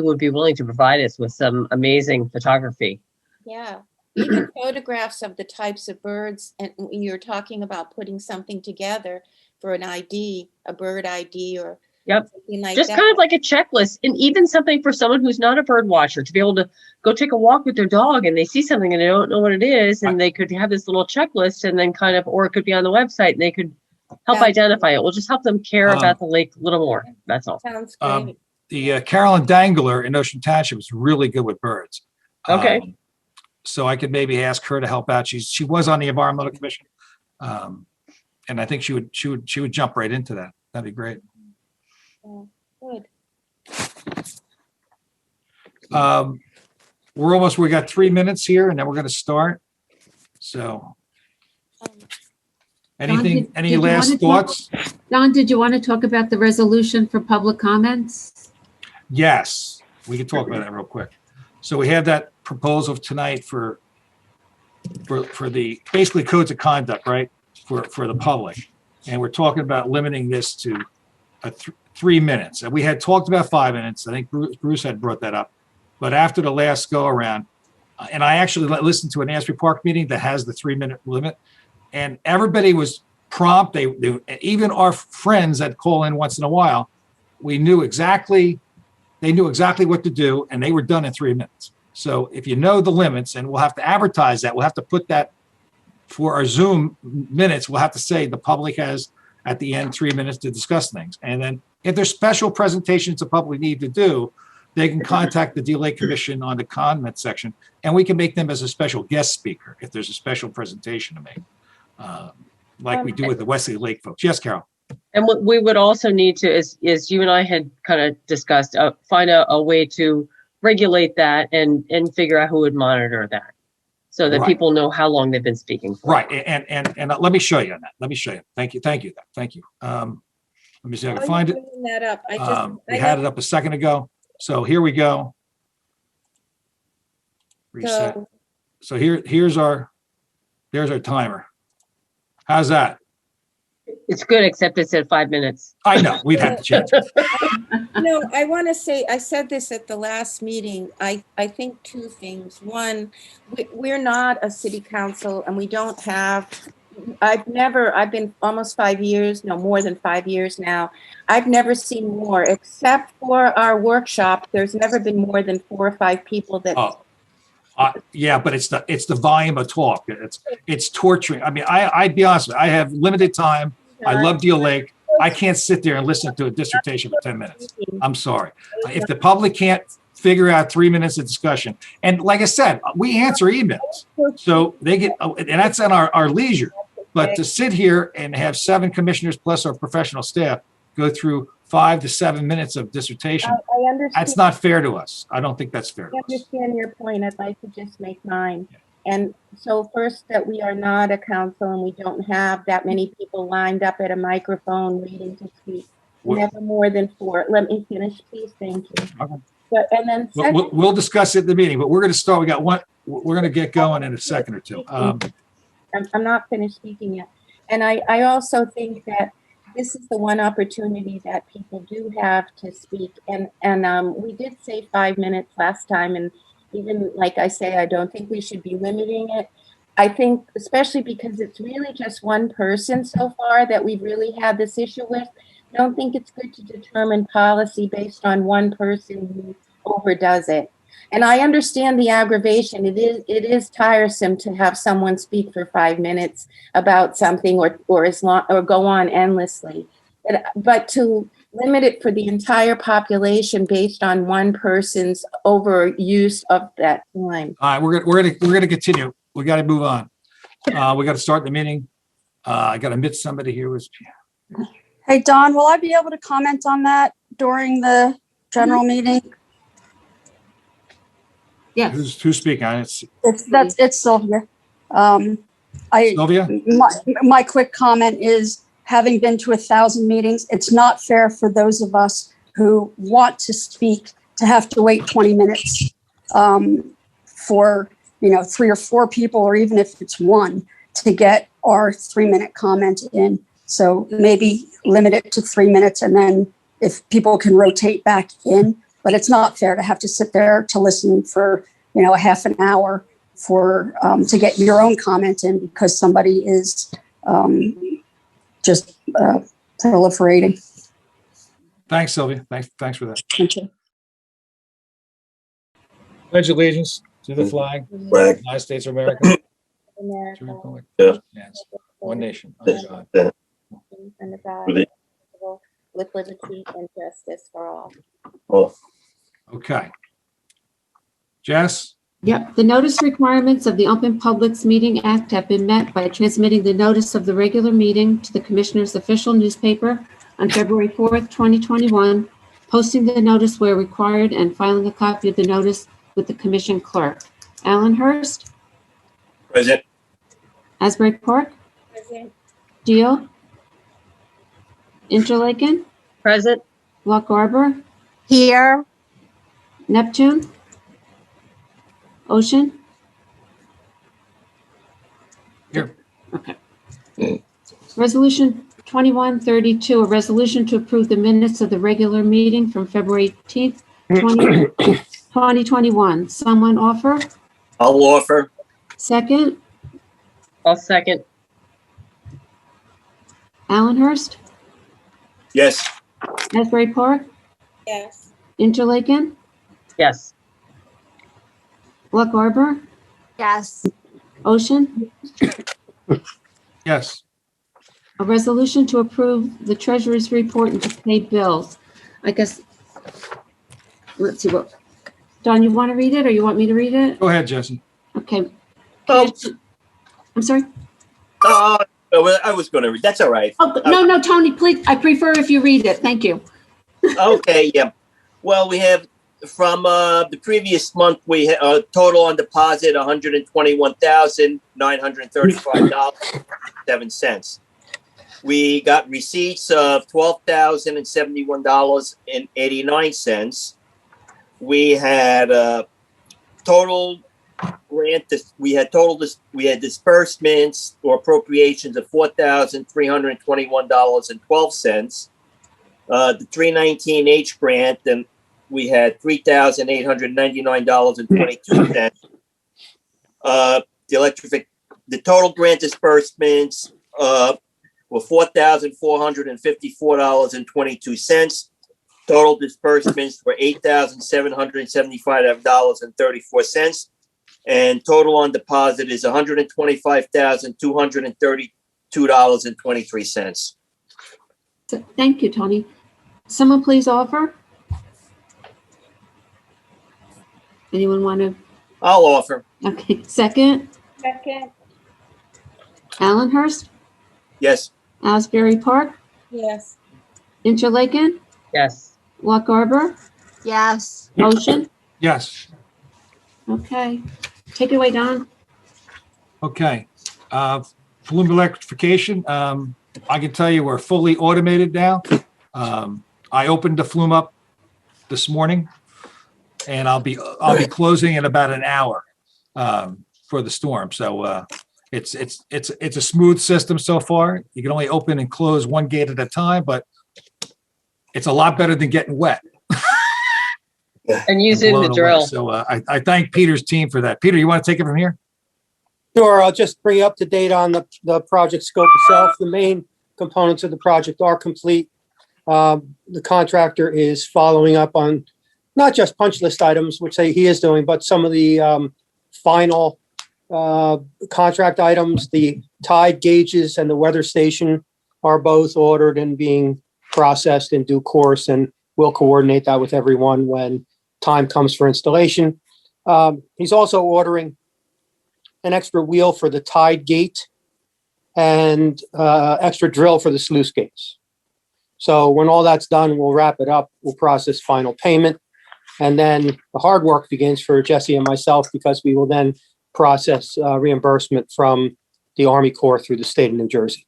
would be willing to provide us with some amazing photography. Yeah, even photographs of the types of birds, and when you're talking about putting something together for an ID, a bird ID or something like Just that. kind of like a checklist, and even something for someone who's not a bird watcher to be able to go take a walk with their dog and they see something and they don't know what it is, and they could have this little checklist and then or it could be on the website and they could help identify it. We'll just help them care about the lake a little more. That's all. Sounds great. The Carolyn Dangler in Ocean Township is really good with birds. Okay. So I could maybe ask her to help out. She was on the environmental commission, and I think she would jump right into that. That'd be great. Good. We got 3 minutes here, and then we're going to start. So, any did you last wanna talk- thoughts? Don, did you want to talk about the resolution for public comments? Yes, we can talk about that real quick. So we have that proposal tonight for the basically codes of conduct, right? For the public. And we're talking about limiting this to 3 minutes. And we had talked about 5 minutes. I think Bruce had brought that up. But after the last go around, and I actually listened to an Asbury Park meeting that has the 3 minute limit, and everybody was prompt. They even our friends that call in once in a while, they knew exactly what to do, and they were done in 3 minutes. So if you know the limits, and we'll have to advertise that, we'll have to put that for our Zoom minutes, we'll have to say the public has at the end 3 minutes to discuss things. And then if there's special presentations the public need to do, they can contact the delay commission on the comment section, and we can make them as a special guest speaker if there's a special presentation to make, like we do with the Wesley Lake folks. Yes, Carol. And what we would also need to is you and I had kind of discussed, find a way to regulate that and figure out who would monitor that, so that Right. people know how long they've been speaking for. Right, and let me show you on that. Let me show you. Thank you. Let me see if I can find it. Bringing that up. We had it up a second ago. So here we go. Reset. So there's our timer. How's that? It's good, except it said 5 minutes. I know, we've had to change it. No, I want to say, I said this at the last meeting. I think two things. One, we're not a city council, and we don't have, I've been almost 5 years, no, more than 5 years now. I've never seen more, except for our workshop. There's never been more than 4 or 5 people that. Oh. Yeah, but it's the volume of talk. It's torturing. I mean, I'd be honest with you, I have limited time. I love Deal Lake. I can't sit there and listen to a dissertation for 10 minutes. I'm sorry. If the public can't figure out 3 minutes of discussion, and like I said, we answer emails, so they get, and that's on our leisure. But to sit here and have 7 commissioners plus our professional staff go through 5 to 7 minutes of dissertation, I understand. that's not fair to us. I don't think that's fair to I us. understand your point. I'd like to just make mine. And so first, that we are not a council, and we don't have that many people lined up at a microphone waiting to speak. Never more than 4. Let me finish, please. Thank you. Okay. But, and then second, We'll discuss it at the meeting, but we're going to start. We got one. We're going to get going in a second or two. I'm not finished speaking yet. And I also think that this is the one opportunity that people do have to speak. And we did say 5 minutes last time, and even like I say, I don't think we should be limiting it. I think, especially because it's really just one person so far that we've really had this issue with, I don't think it's good to determine policy based on one person who overdoes it. And I understand the aggravation. It is tiresome to have someone speak for 5 minutes about something or as long or go on endlessly. But to limit it for the entire population based on one person's overuse of that time. All right, we're gonna continue. We got to move on. We got to start the meeting. I got to admit somebody here was. Hey, Don, will I be able to comment on that during the general meeting? Yes. Who's speaking? It's It's Sylvia. Sylvia. My quick comment is, having been to 1,000 meetings, it's not fair for those of us who want to speak to have to wait 20 minutes for 3 or 4 people, or even if it's one, to get our 3-minute comment in. So maybe limit it to 3 minutes, and then if people can rotate back in. But it's not fair to have to sit there to listen for a half an hour for to get your own comment in because somebody is just proliferating. Thanks, Sylvia. Thanks for that. Thank you. Pledge allegiance to the flag of the United States of America. To the republic. Yeah. Yes. One nation under God. And God, with liberty and justice for all. Oh, Okay. Jess? Yep, the notice requirements of the Open Publics Meeting Act have been met by transmitting the notice of the regular meeting to the Commissioner's official newspaper on February 4th, 2021, posting the notice where required, and filing a copy of the notice with the Commission Clerk. Alan Hurst? Present. Asbury Park? Present. Deal? Interlaken? Present. Lock Arbor? Here. Neptune? Ocean? Here. Okay. Resolution 2132, a resolution to approve the minutes of the regular meeting from February 18th, 2021. Someone offer? I'll offer. Second? I'll second. Allenhurst, Yes. Asbury Park, Yes. Interlaken, Yes. Lock Harbor, Yes. Ocean. Yes. A resolution to approve the treasurer's report and to pay bills. I guess, let's see what, Don, you want to read it or you want me to read it? Go ahead, Jesse. Okay. Oh, I'm sorry. well, I was going to read. That's all right. Oh, no, Tony, please. I prefer if you read it. Thank you. Okay, yeah. Well, we have from the previous month, we had a total on deposit $121,935.07. We got receipts of $12,071.89. We had total grant. We had disbursements or appropriations of $4,321.12. The 319H grant, and we had $3,899.22. The total grant disbursements were $4,454.22. Total disbursements were $8,775.34. And total on deposit is $125,232.23. So, thank you, Tony. Someone please offer? Anyone want to? I'll offer. Okay, second. Second. Allenhurst, Yes. Asbury Park, Yes. Interlaken, Yes. Lock Harbor, Yes. Ocean. Yes. Okay. Take it away, Don. Okay. Flume electrification. I can tell you we're fully automated now. I opened the flume up this morning, and I'll be closing in about an hour for the storm. So it's a smooth system so far. You can only open and close one gate at a time, but it's a lot better than getting wet. And using blown the away. drill. So I thank Peter's team for that. Peter, you want to take it from here? Sure, I'll just bring you up to date on the project scope itself. The main components of the project are complete. The contractor is following up on not just punch list items, which he is doing, but some of the final contract items. The tide gauges and the weather station are both ordered and being processed in due course, and we'll coordinate that with everyone when time comes for installation. He's also ordering an extra wheel for the tide gate and extra drill for the sluice gates. So when all that's done, we'll wrap it up. We'll process final payment. And then the hard work begins for Jesse and myself, because we will then process reimbursement from the Army Corps through the state of New Jersey.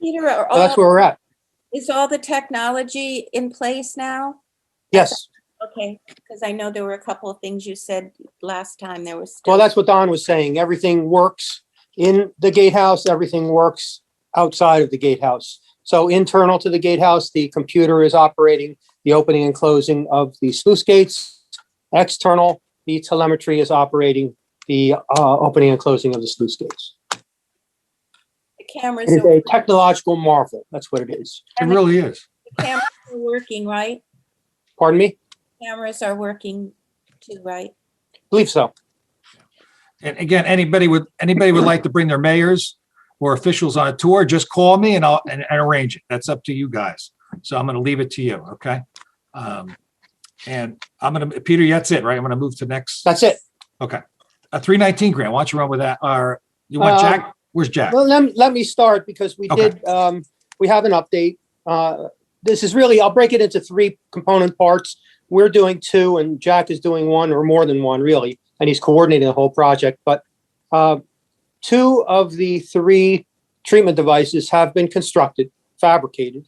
Peter, So that's where we're at. is all the technology in place now? Yes. Okay, because I know there were a couple of things you said last time. There was still. Well, that's what Don was saying. Everything works in the gatehouse. Everything works outside of the gatehouse. So internal to the gatehouse, the computer is operating the opening and closing of the sluice gates. External, the telemetry is operating the opening and closing of the sluice gates. The cameras It is are, a technological marvel. That's what it is. It really is. the cameras are working, right? Pardon me? Cameras are working too, right? Believe so. And again, anybody would like to bring their mayors or officials on a tour, just call me and I'll arrange it. That's up to you guys. So I'm going to leave it to you. Okay. And Peter, that's it, right? I'm going to move to next. That's it. Okay. A 319 grant. Why don't you run with that? Or you want Jack? Where's Jack? Well, let me start, because we Okay. we have an update. This is really, I'll break it into three component parts. We're doing two and Jack is doing one, or more than one really, and he's coordinating the whole project. But two of the three treatment devices have been constructed, fabricated,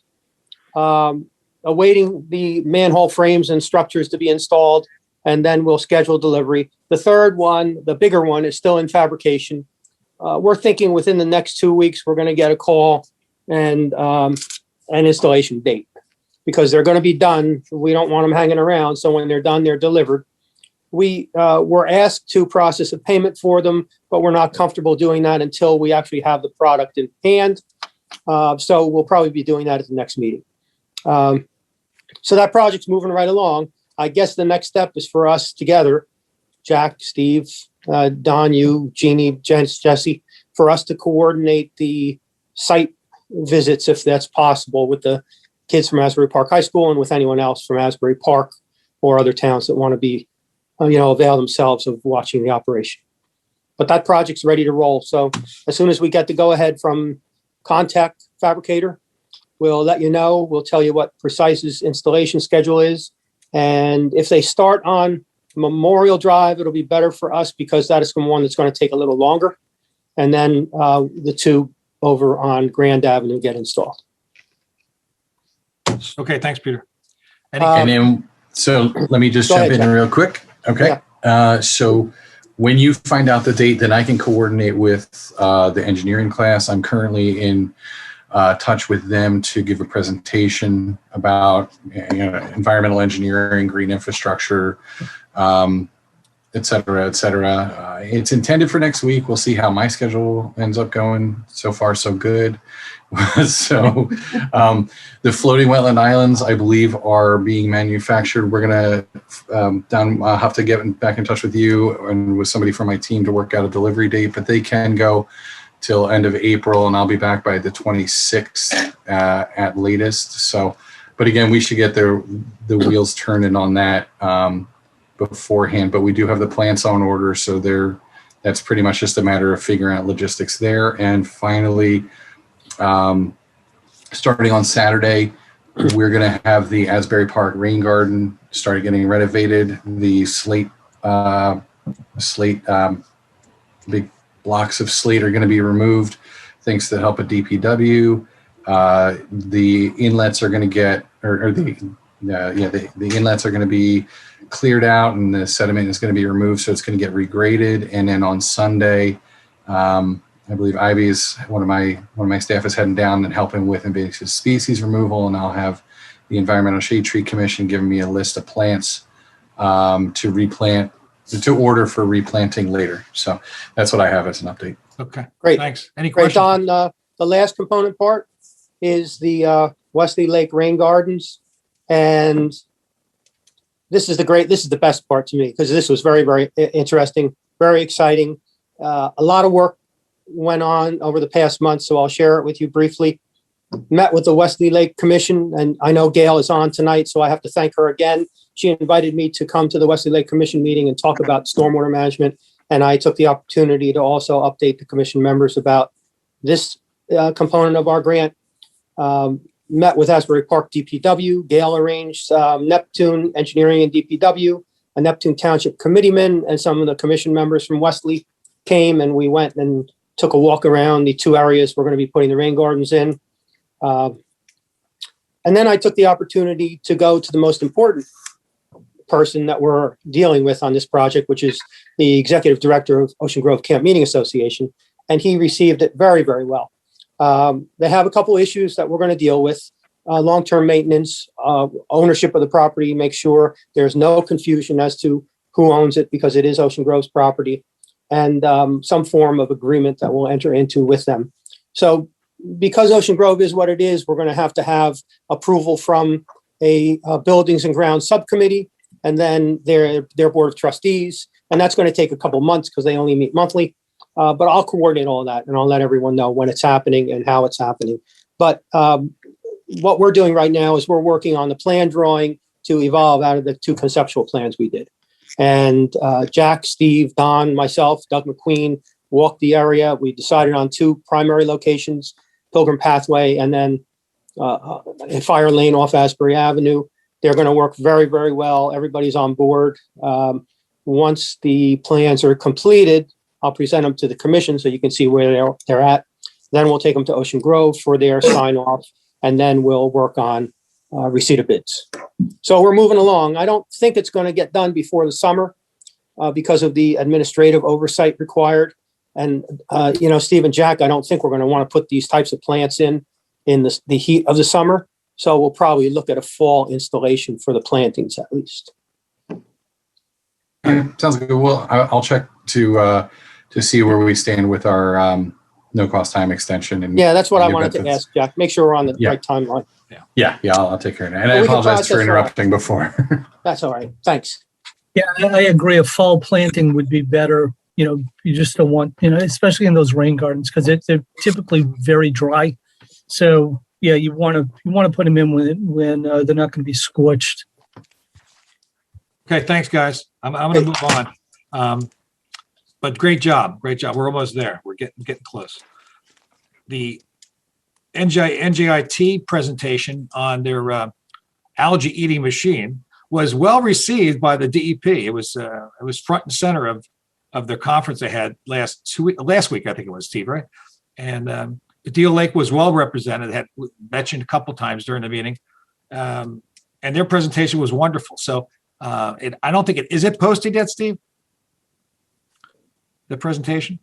awaiting the manhole frames and structures to be installed, and then we'll schedule delivery. The third one, the bigger one, is still in fabrication. We're thinking within the next 2 weeks, we're going to get a call and an installation date, because they're going to be done. We don't want them hanging around. So when they're done, they're delivered. We were asked to process a payment for them, but we're not comfortable doing that until we actually have the product in hand. So we'll probably be doing that at the next meeting. So that project's moving right along. I guess the next step is for us together, Jack, Steve, Don, you, Jeannie, Jesse, for us to coordinate the site visits, if that's possible, with the kids from Asbury Park High School and with anyone else from Asbury Park or other towns that want to be, avail themselves of watching the operation. But that project's ready to roll. So as soon as we get the go-ahead from Contact Fabricator, we'll let you know. We'll tell you what Precise's installation schedule is. And if they start on Memorial Drive, it'll be better for us because that is the one that's going to take a little longer. And then the two over on Grand Avenue get installed. Okay, thanks, Peter. And then, so let me just jump in real quick. Okay. Yeah. So when you find out the date, then I can coordinate with the engineering class. I'm currently in touch with them to give a presentation about environmental engineering, green infrastructure, et cetera, et cetera. It's intended for next week. We'll see how my schedule ends up going. So far, so good. So the floating wetland islands, I believe, are being manufactured. We're going to I'll have to get back in touch with you and with somebody from my team to work out a delivery date, but they can go till end of April, and I'll be back by the 26th at latest. So, but again, we should get the wheels turning on that beforehand, but we do have the plants on order. So that's pretty much just a matter of figuring out logistics there. And finally, starting on Saturday, we're going to have the Asbury Park Rain Garden started getting renovated. The big blocks of slate are going to be removed thanks to the help of DPW. The inlets are going to get, the inlets are going to be cleared out and the sediment is going to be removed. So it's going to get regraded. And then on Sunday, I believe Ivy is one of my staff is heading down and helping with invasive species removal, and I'll have the Environmental Shade Tree Commission giving me a list of plants to replant, to order for replanting later. So that's what I have as an update. Okay, great. Thanks. Any questions? Don, the last component part is the Wesley Lake Rain Gardens, and this is the best part to me because this was very, very interesting, very exciting. A lot of work went on over the past month, so I'll share it with you briefly. Met with the Wesley Lake Commission, and I know Gail is on tonight, so I have to thank her again. She invited me to come to the Wesley Lake Commission meeting and talk about stormwater management, and I took the opportunity to also update the commission members about this component of our grant. Met with Asbury Park DPW. Gail arranged Neptune Engineering and DPW, a Neptune Township committeeman, and some of the commission members from Wesley came, and we went and took a walk around the two areas we're going to be putting the rain gardens in. And then I took the opportunity to go to the most important person that we're dealing with on this project, which is the executive director of Ocean Grove Camp Meeting Association. And he received it very, very well. They have a couple issues that we're going to deal with. Long-term maintenance, ownership of the property, make sure there's no confusion as to who owns it because it is Ocean Grove's property, and some form of agreement that we'll enter into with them. So because Ocean Grove is what it is, we're going to have approval from a buildings and grounds subcommittee and then their board of trustees. And that's going to take a couple months because they only meet monthly. But I'll coordinate all that and I'll let everyone know when it's happening and how it's happening. But what we're doing right now is we're working on the plan drawing to evolve out of the two conceptual plans we did. And Jack, Steve, Don, myself, Doug McQueen walked the area. We decided on two primary locations, Pilgrim Pathway and then a fire lane off Asbury Avenue. They're going to work very, very well. Everybody's on board. Once the plans are completed, I'll present them to the commission so you can see where they're at. Then we'll take them to Ocean Grove for their sign off, and then we'll work on receipt of bids. So we're moving along. I don't think it's going to get done before the summer because of the administrative oversight required. And, Steve and Jack, I don't think we're going to want to put these types of plants in the heat of the summer. So we'll probably look at a fall installation for the plantings at least. Sounds good. Well, I'll check to see where we stand with our no cost time extension. And Yeah, that's what I you wanted bet to that's- ask, Jack. Make sure we're on the Yeah. right timeline. Yeah, I'll take care of that. And But I we can apologize for process all. interrupting before. That's all right. Thanks. Yeah, I agree. A fall planting would be better. You know, you just don't want, especially in those rain gardens, because they're typically very dry. So yeah, you want to put them in when they're not going to be scorched. Okay, thanks, guys. I'm going to move on. But great job. We're almost there. We're getting close. The NJIT presentation on their algae eating machine was well received by the DEP. It was front and center of their conference they had last week, I think it was, Steve, right? And Deal Lake was well represented, had mentioned a couple times during the meeting, and their presentation was wonderful. So I don't think is it posted yet, Steve? The presentation?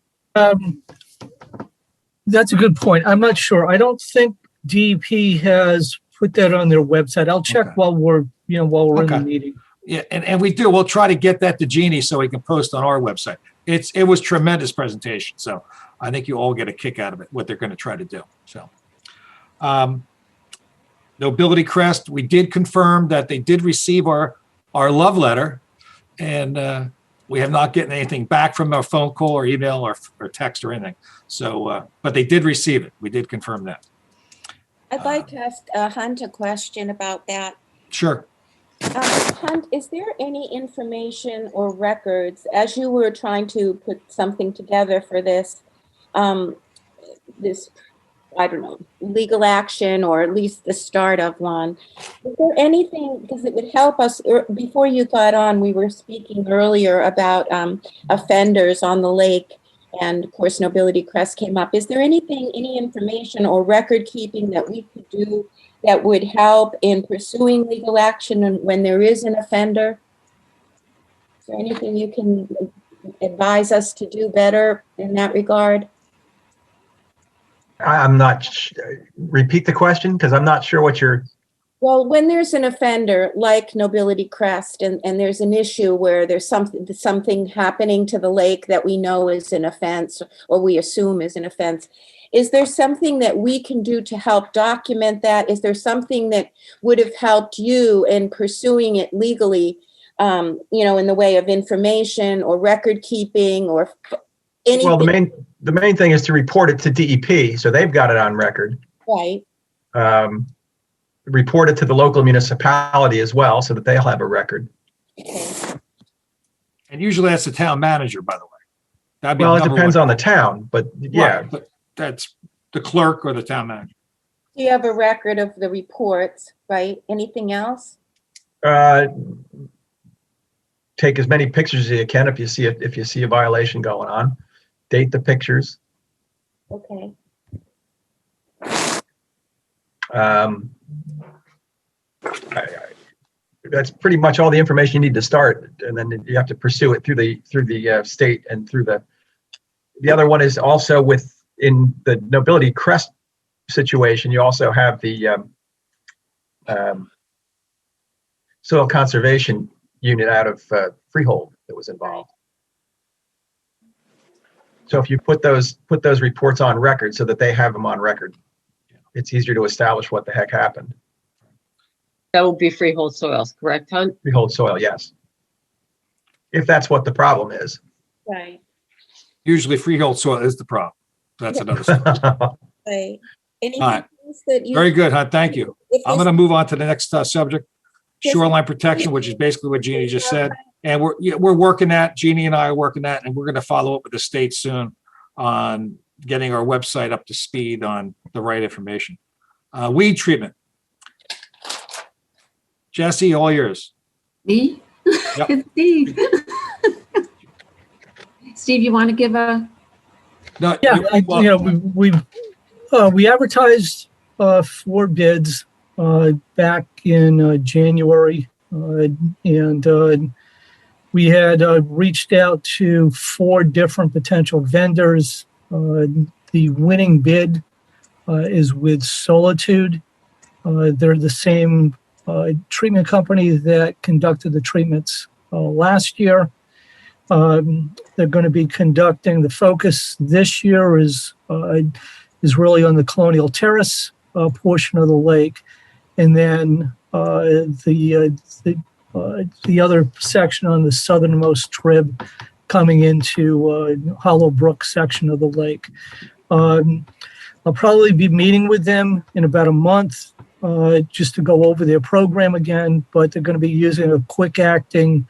That's a good point. I'm not sure. I don't think DEP has put that on their website. I'll check while we're in the meeting. Yeah, and we do. We'll try to get that to Jeannie so we can post on our website. It was tremendous presentation. So I think you all get a kick out of it, what they're going to try to do. So Nobility Crest, we did confirm that they did receive our love letter, and we have not gotten anything back from our phone call or email or text or anything. So, but they did receive it. We did confirm that. I'd like to ask Hunt a question about that. Sure. Hunt, is there any information or records, as you were trying to put something together for this, I don't know, legal action, or at least the start of one, is there anything, because it would help us, before you got on, we were speaking earlier about offenders on the lake, and of course, Nobility Crest came up. Is there anything, any information or record keeping that we could do that would help in pursuing legal action and when there is an offender? Is there anything you can advise us to do better in that regard? I'm not, repeat the question, because I'm not sure what you're. Well, when there's an offender like Nobility Crest and there's an issue where there's something happening to the lake that we know is an offense or we assume is an offense, is there something that we can do to help document that? Is there something that would have helped you in pursuing it legally, in the way of information or record keeping or anything? Well, the main thing is to report it to DEP, so they've got it on record. Right. Report it to the local municipality as well, so that they'll have a record. Okay. And usually that's the town manager, by the way. That'd be Well, it number depends one. on the town, but yeah. Right, but that's the clerk or the town manager. Do you have a record of the reports, right? Anything else? Take as many pictures as you can if you see a violation going on. Date the pictures. Okay. That's pretty much all the information you need to start, and then you have to pursue it through the state and through the other one is also in the Nobility Crest situation. You also have the soil conservation unit out of Freehold that was involved. So if you put those reports on record so that they have them on record, it's easier to establish what the heck happened. That would be freehold soils, correct, Hunt? Freehold soil, yes. If that's what the problem is. Right. Usually freehold soil is the problem. That's another story. Right. Anything All right. else that you? Very good, Hunt. Thank you. I'm going to move on to the next subject, Yes. shoreline protection, which is basically what Jeannie just said. And we're working that, Jeannie and I are working that, and we're going to follow up with the state soon on getting our website up to speed on the right information. Weed treatment. Jesse, all yours. Me? Yep. It's Steve. Steve, you want to give a? No, Yeah, well, we advertised for bids back in January, and we had reached out to 4 different potential vendors. The winning bid is with Solitude. They're the same treatment company that conducted the treatments last year. They're going to be conducting, the focus this year is is really on the Colonial Terrace portion of the lake, and then the other section on the southernmost trib coming into Hollow Brook section of the lake. I'll probably be meeting with them in about a month just to go over their program again, but they're going to be using a quick acting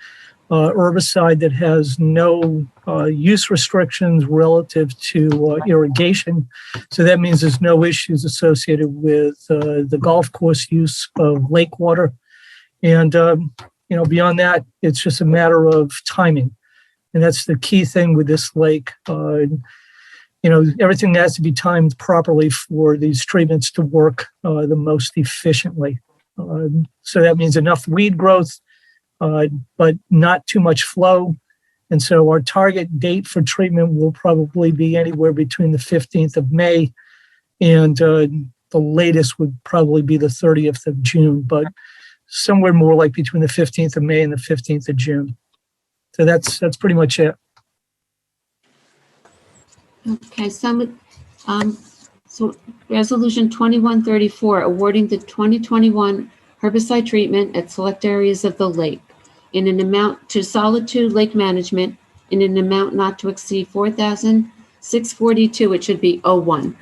herbicide that has no use restrictions relative to irrigation. So that means there's no issues associated with the golf course use of lake water. And, beyond that, it's just a matter of timing. And that's the key thing with this lake. Everything has to be timed properly for these treatments to work the most efficiently. So that means enough weed growth, but not too much flow. And so our target date for treatment will probably be anywhere between the 15th of May and the latest would probably be the 30th of June, but somewhere more like between the 15th of May and the 15th of June. So that's pretty much it. Okay, so resolution 2134, awarding the 2021 herbicide treatment at select areas of the lake in an amount to Solitude Lake Management in an amount not to exceed $4,642. It should be 01.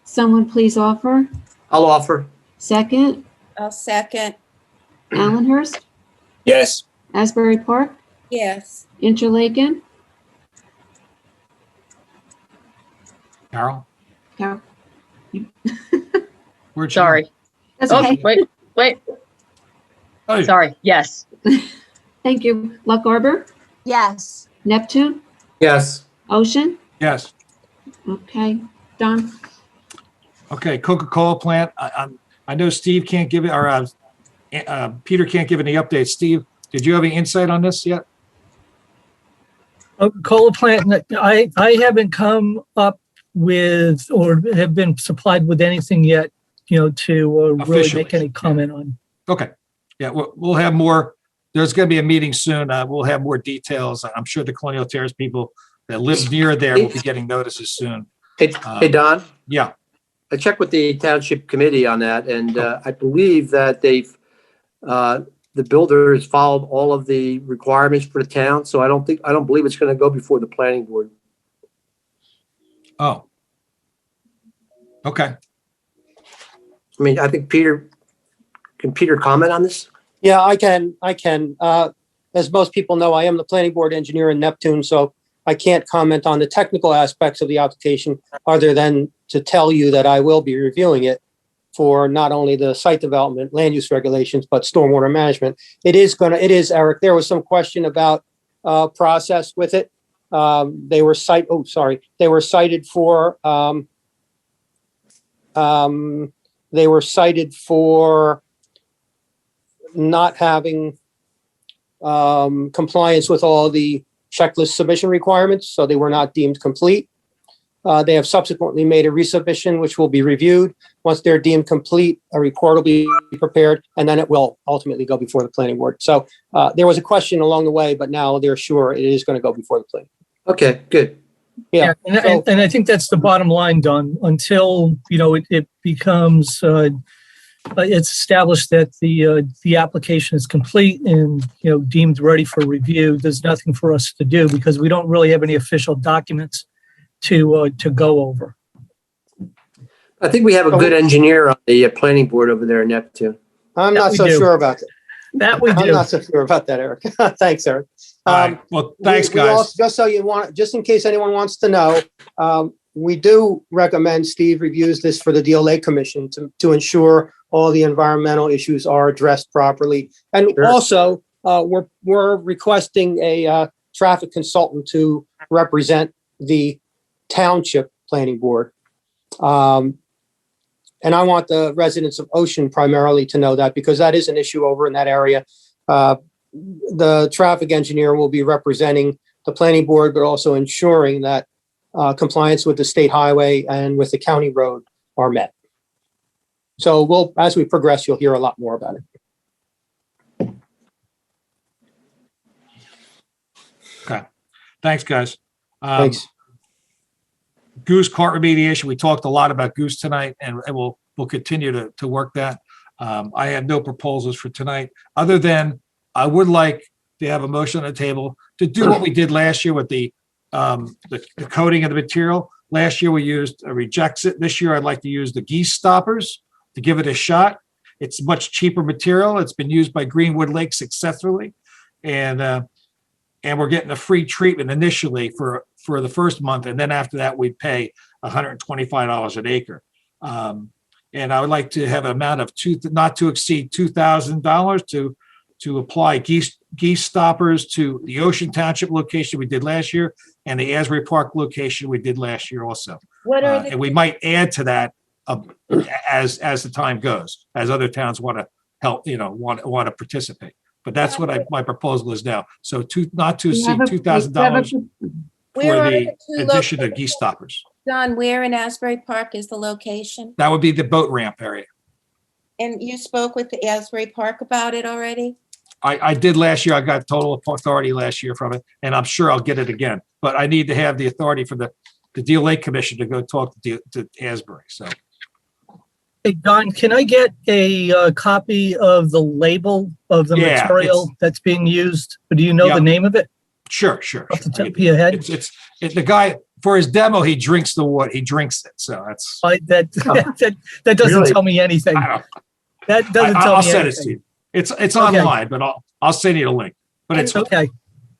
Someone please offer. I'll offer. Second. I'll second. Allenhurst, Yes. Asbury Park, Yes. Interlaken. Carol? Carol. Where'd you Sorry. That's Oh, okay. wait. Oh, Sorry. Yes. Thank you. Luck Arbor, Yes. Neptune, Yes. Ocean. Yes. Okay, Don. Okay, Coca-Cola plant. I know Steve can't give it, or Peter can't give any updates. Steve, did you have any insight on this yet? Cola plant, I haven't come up with or have been supplied with anything yet, to really Officially. make any comment on. Okay. Yeah, we'll have more. There's going to be a meeting soon. We'll have more details. I'm sure the Colonial Terrace people that live near there will be getting notices soon. Hey, Don, Yeah. I checked with the township committee on that, and I believe that the builder has followed all of the requirements for the town, so I don't believe it's going to go before the planning board. Oh. Okay. I mean, I think can Peter comment on this? Yeah, I can. As most people know, I am the planning board engineer in Neptune, so I can't comment on the technical aspects of the application other than to tell you that I will be reviewing it for not only the site development, land use regulations, but stormwater management. It is, Eric, there was some question about process with it. They were cited for not having compliance with all the checklist submission requirements, so they were not deemed complete. They have subsequently made a resubmission, which will be reviewed. Once they're deemed complete, a report will be prepared, and then it will ultimately go before the planning board. So there was a question along the way, but now they're sure it is going to go before the planning. Okay, good. Yeah. And I think that's the bottom line, Don. Until, it becomes, it's established that the application is complete and, deemed ready for review, there's nothing for us to do because we don't really have any official documents to go over. I think we have a good engineer on the planning board over there in Neptune. I'm not so sure about that. That we do. I'm not so sure about that, Eric. Thanks, Eric. All right. Well, thanks, guys. Just in case anyone wants to know, we do recommend Steve reviews this for the DLA Commission to ensure all the environmental issues are addressed properly. And also, we're requesting a traffic consultant to represent the township planning board. And I want the residents of Ocean primarily to know that because that is an issue over in that area. The traffic engineer will be representing the planning board, but also ensuring that compliance with the state highway and with the county road are met. So as we progress, you'll hear a lot more about it. Okay. Thanks, guys. Thanks. Goose cart remediation, we talked a lot about goose tonight, and we'll continue to work that. I have no proposals for tonight, other than I would like to have a motion on the table to do what we did last year with the coating of the material. Last year we used a rejects-it. This year I'd like to use the geese stoppers to give it a shot. It's much cheaper material. It's been used by Greenwood Lake successfully, and we're getting a free treatment initially for the first month, and then after that we pay $125 an acre. And I would like to have an amount of not to exceed $2,000 to apply geese stoppers to the Ocean Township location we did last year and the Asbury Park location we did last year also. What are And we might add to that as the time goes, as other towns want to help, want to participate. But that's what my proposal is now. So not to exceed $2,000 for the addition of geese stoppers. Don, where in Asbury Park is the location? That would be the boat ramp area. And you spoke with the Asbury Park about it already? I did last year. I got total authority last year from it, and I'm sure I'll get it again. But I need to have the authority from the Deal Lake Commission to go talk to Asbury. So, Hey, Don, can I get a copy of the label of the material that's being used? Do you know the name of it? Sure. Off the top of your head? It's the guy for his demo. He drinks the water. He drinks it. So that's that doesn't tell me anything. That doesn't tell me anything. I'll send it to you. It's online, but I'll send you the link. But it's okay.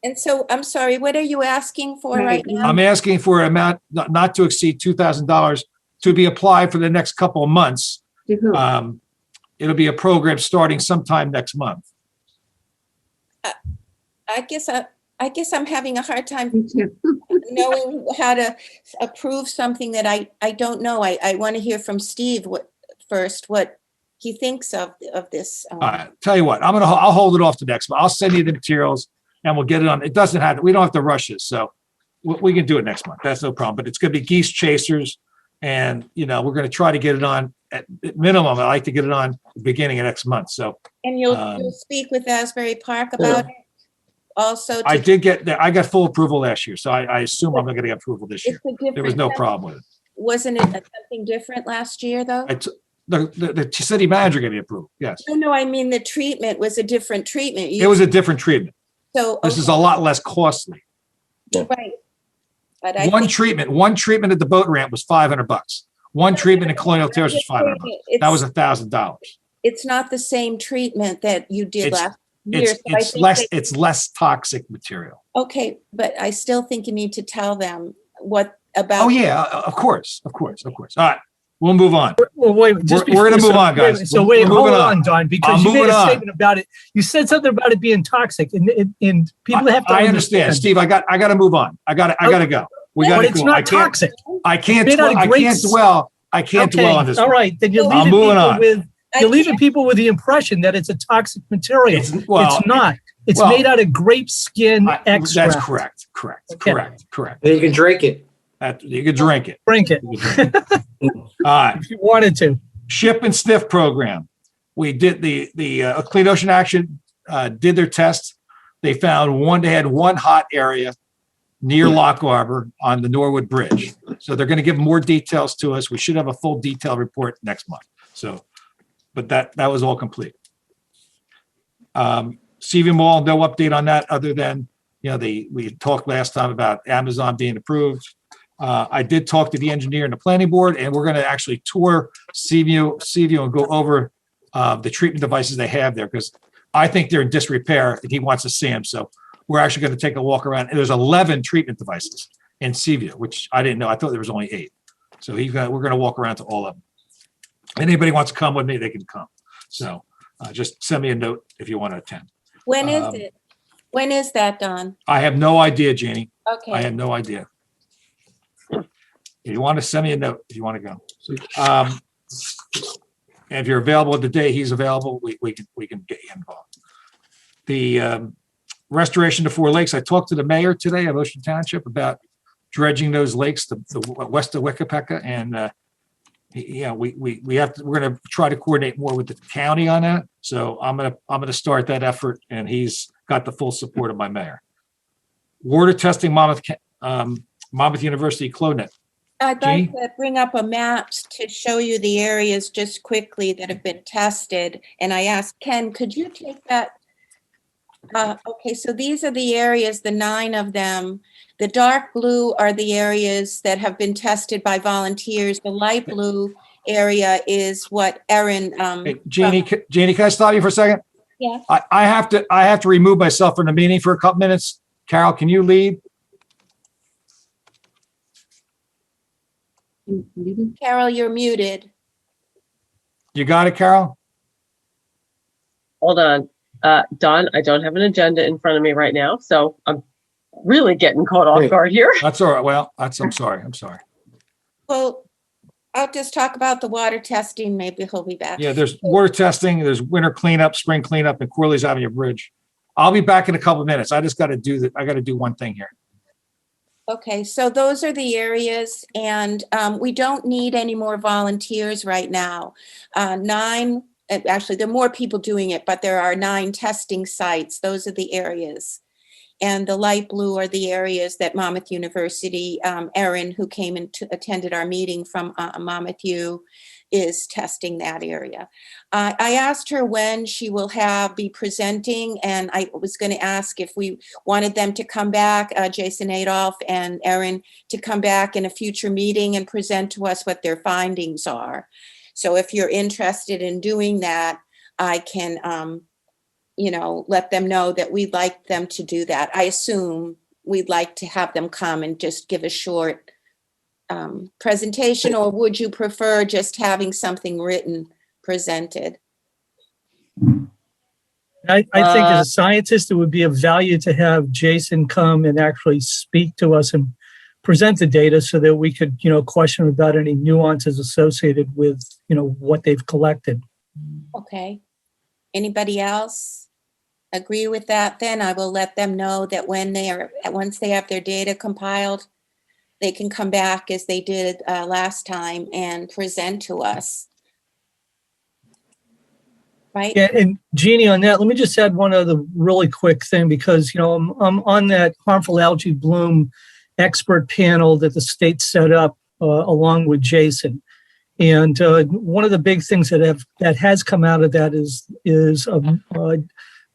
And so, I'm sorry, what are you asking for right now? I'm asking for an amount not to exceed $2,000 to be applied for the next couple of months. It'll be a program starting sometime next month. I guess I'm having a hard time knowing how to approve something that I don't know. I want to hear from Steve what he thinks of this. Tell you what, I'll hold it off to next month. I'll send you the materials and we'll get it on. It doesn't have to, we don't have to rush it. So we can do it next month. That's no problem. But it's going to be geese chasers, and we're going to try to get it on at minimum. I like to get it on the beginning of next month. So and you'll speak with Asbury Park about it also. I got full approval last year, so I assume I'm going to get approval this year. There was no problem with it. Wasn't it something different last year though? The city manager gave me approval. Yes. No, I mean the treatment was a different treatment. It was a different treatment. So this is a lot less costly. Right. But one treatment at the boat ramp was $500. One treatment in Colonial Terrace was $500. That was $1,000. It's not the same treatment that you did last year. It's less toxic material. Okay, but I still think you need to tell them what about. Oh yeah, of course. All right. We'll move on. Well, wait, we're going to move on, guys. So hold on, Don, because you made a statement about it. You said something about it being toxic, and people have to. I understand, Steve. I got to move on. I got to go. We got to go. It's not toxic. I can't dwell on this. All right, then you're leaving people with the impression that it's a toxic material. It's not. It's made out of grape skin extract. That's correct. And you can drink it. You can drink it. Drink it. All right. If you wanted to. Ship and sniff program. We did the Clean Ocean Action did their test. They found they had one hot area near Lock Harbor on the Norwood Bridge. So they're going to give more details to us. We should have a full detailed report next month. So, but that was all complete. CV Mall, no update on that other than, we talked last time about Amazon being approved. I did talk to the engineer and the planning board, and we're going to actually tour Seaview and go over the treatment devices they have there, because I think they're in disrepair and he wants to see them. So we're actually going to take a walk around. And there's 11 treatment devices in Seaview, which I didn't know. I thought there was only 8. So we're going to walk around to all of them. Anybody wants to come with me, they can come. So just send me a note if you want to attend. When is it? When is that, Don? I have no idea, Jeannie. Okay. I have no idea. If you want to send me a note, if you want to go. And if you're available the day he's available, we can get you involved. The restoration to 4 lakes. I talked to the mayor today of Ocean Township about dredging those lakes, the west of Wickapeka, and we're going to try to coordinate more with the county on that. So I'm going to start that effort, and he's got the full support of my mayor. Water testing, Monmouth University CLONET. I'd like Jeannie? to bring up a map to show you the areas just quickly that have been tested. And I asked Ken, could you take that? Okay, so these are the areas, the 9 of them. The dark blue are the areas that have been tested by volunteers. The light blue area is what Erin. Hey, Jeannie, Jeannie, can I stop you for a second? Yeah. I have to remove myself from the meeting for a couple minutes. Carol, can you lead? Carol, you're muted. You got it, Carol? Hold on. Don, I don't have an agenda in front of me right now, so I'm really getting caught off guard here. That's all right. Well, I'm sorry. Well, I'll just talk about the water testing. Maybe he'll be back. Yeah, there's water testing, there's winter cleanup, spring cleanup, and Corley's Avenue Bridge. I'll be back in a couple of minutes. I just got to do that. I got to do one thing here. Okay, so those are the areas, and we don't need any more volunteers right now. 9, actually, there are more people doing it, but there are 9 testing sites. Those are the areas. And the light blue are the areas that Monmouth University, Erin, who came and attended our meeting from Monmouth U, is testing that area. I asked her when she will be presenting, and I was going to ask if we wanted them to come back, Jason Adolph and Erin, to come back in a future meeting and present to us what their findings are. So if you're interested in doing that, I can, let them know that we'd like them to do that. I assume we'd like to have them come and just give a short presentation, or would you prefer just having something written presented? I think as a scientist, it would be of value to have Jason come and actually speak to us and present the data so that we could, question about any nuances associated with, what they've collected. Okay. Anybody else agree with that? Then I will let them know that once they have their data compiled, they can come back as they did last time and present to us. Right? Yeah, and Jeannie, on that, let me just add one other really quick thing, because, I'm on that harmful algae bloom expert panel that the state set up along with Jason. And one of the big things that has come out of that is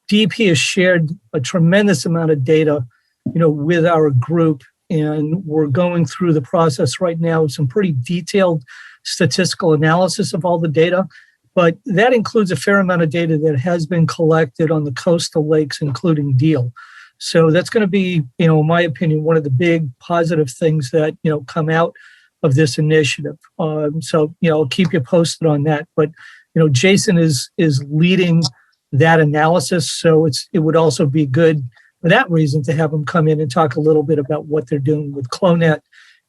DEP has shared a tremendous amount of data, with our group. And we're going through the process right now of some pretty detailed statistical analysis of all the data. But that includes a fair amount of data that has been collected on the coastal lakes, including Deal. So that's going to be, in my opinion, one of the big positive things that, come out of this initiative. So, I'll keep you posted on that. But, Jason is leading that analysis. So it would also be good for that reason to have him come in and talk a little bit about what they're doing with CLONET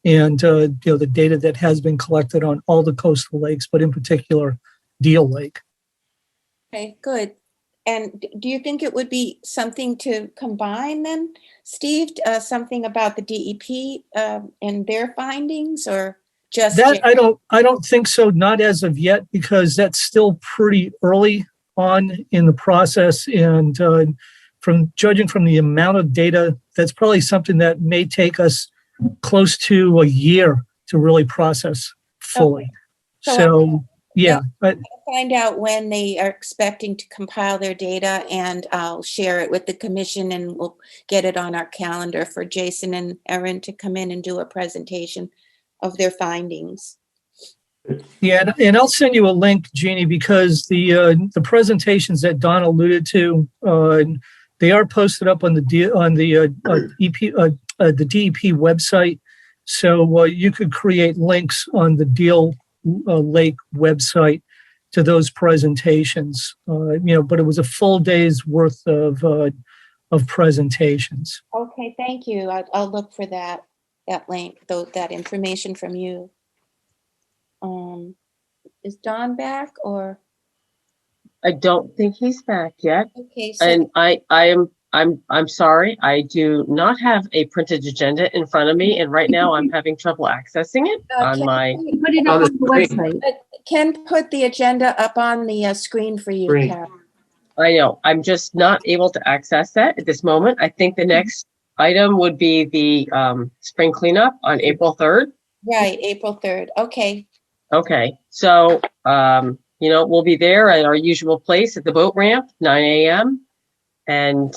and, the data that has been collected on all the coastal lakes, but in particular, Deal Lake. Okay, good. And do you think it would be something to combine then, Steve? Something about the DEP and their findings, or just that? I don't think so. Not as of yet, because that's still pretty early on in the process. And from judging from the amount of data, that's probably something that may take us close to a year to really process fully. Okay. So yeah, but find out when they are expecting to compile their data, and I'll share it with the commission, and we'll get it on our calendar for Jason and Erin to come in and do a presentation of their findings. Yeah, and I'll send you a link, Jeannie, because the presentations that Don alluded to, they are posted up on the DEP website. So you could create links on the Deal Lake website to those presentations, but it was a full day's worth of presentations. Okay, thank you. I'll look for that link, that information from you. Is Don back, or? I don't think he's back yet. Okay, so and I'm sorry, I do not have a printed agenda in front of me, and right now I'm having trouble accessing it on my. Put it up on the website. Ken put the agenda up on the screen for you, Carol. I know. I'm just not able to access that at this moment. I think the next item would be the spring cleanup on April 3rd. Right, April 3rd. Okay. Okay, so, we'll be there at our usual place at the boat ramp, 9 a.m. And,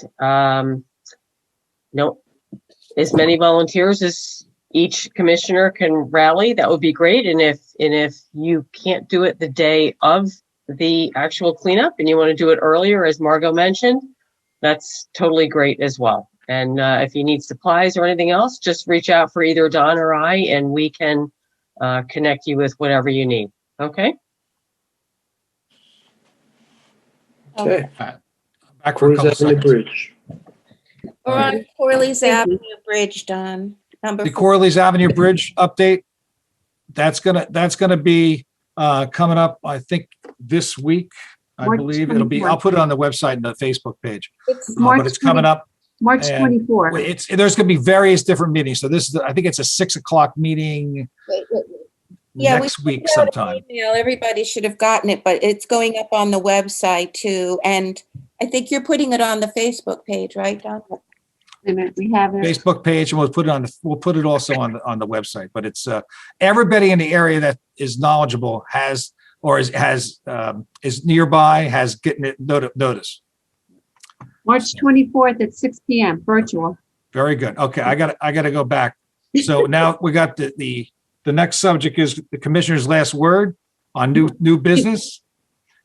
as many volunteers as each commissioner can rally, that would be great. And if you can't do it the day of the actual cleanup and you want to do it earlier, as Margot mentioned, that's totally great as well. And if you need supplies or anything else, just reach out for either Don or I, and we can connect you with whatever you need. Okay? Okay. Back for a couple Cruise Avenue seconds. Bridge. We're on Corley's Avenue Bridge, Don. Number The 4. Corley's Avenue Bridge update, that's gonna be coming up, I think, this week. I March believe it'll be, 24th. I'll put it on the website and the Facebook page. It's March But it's coming 20 up. March and 24th. There's gonna be various different meetings. So this is, I think it's a 6 o'clock meeting Yeah, next week sent out an sometime. email. Everybody should have gotten it, but it's going up on the website too. And I think you're putting it on the Facebook page, right, Don? Wait a minute, we have it. Facebook page, and we'll put it also on the website. But it's everybody in the area that is knowledgeable has or is nearby has getting it notice. March 24th at 6 p.m. virtual. Very good. Okay, I got to go back. So now we got the next subject is the commissioner's last word on new business,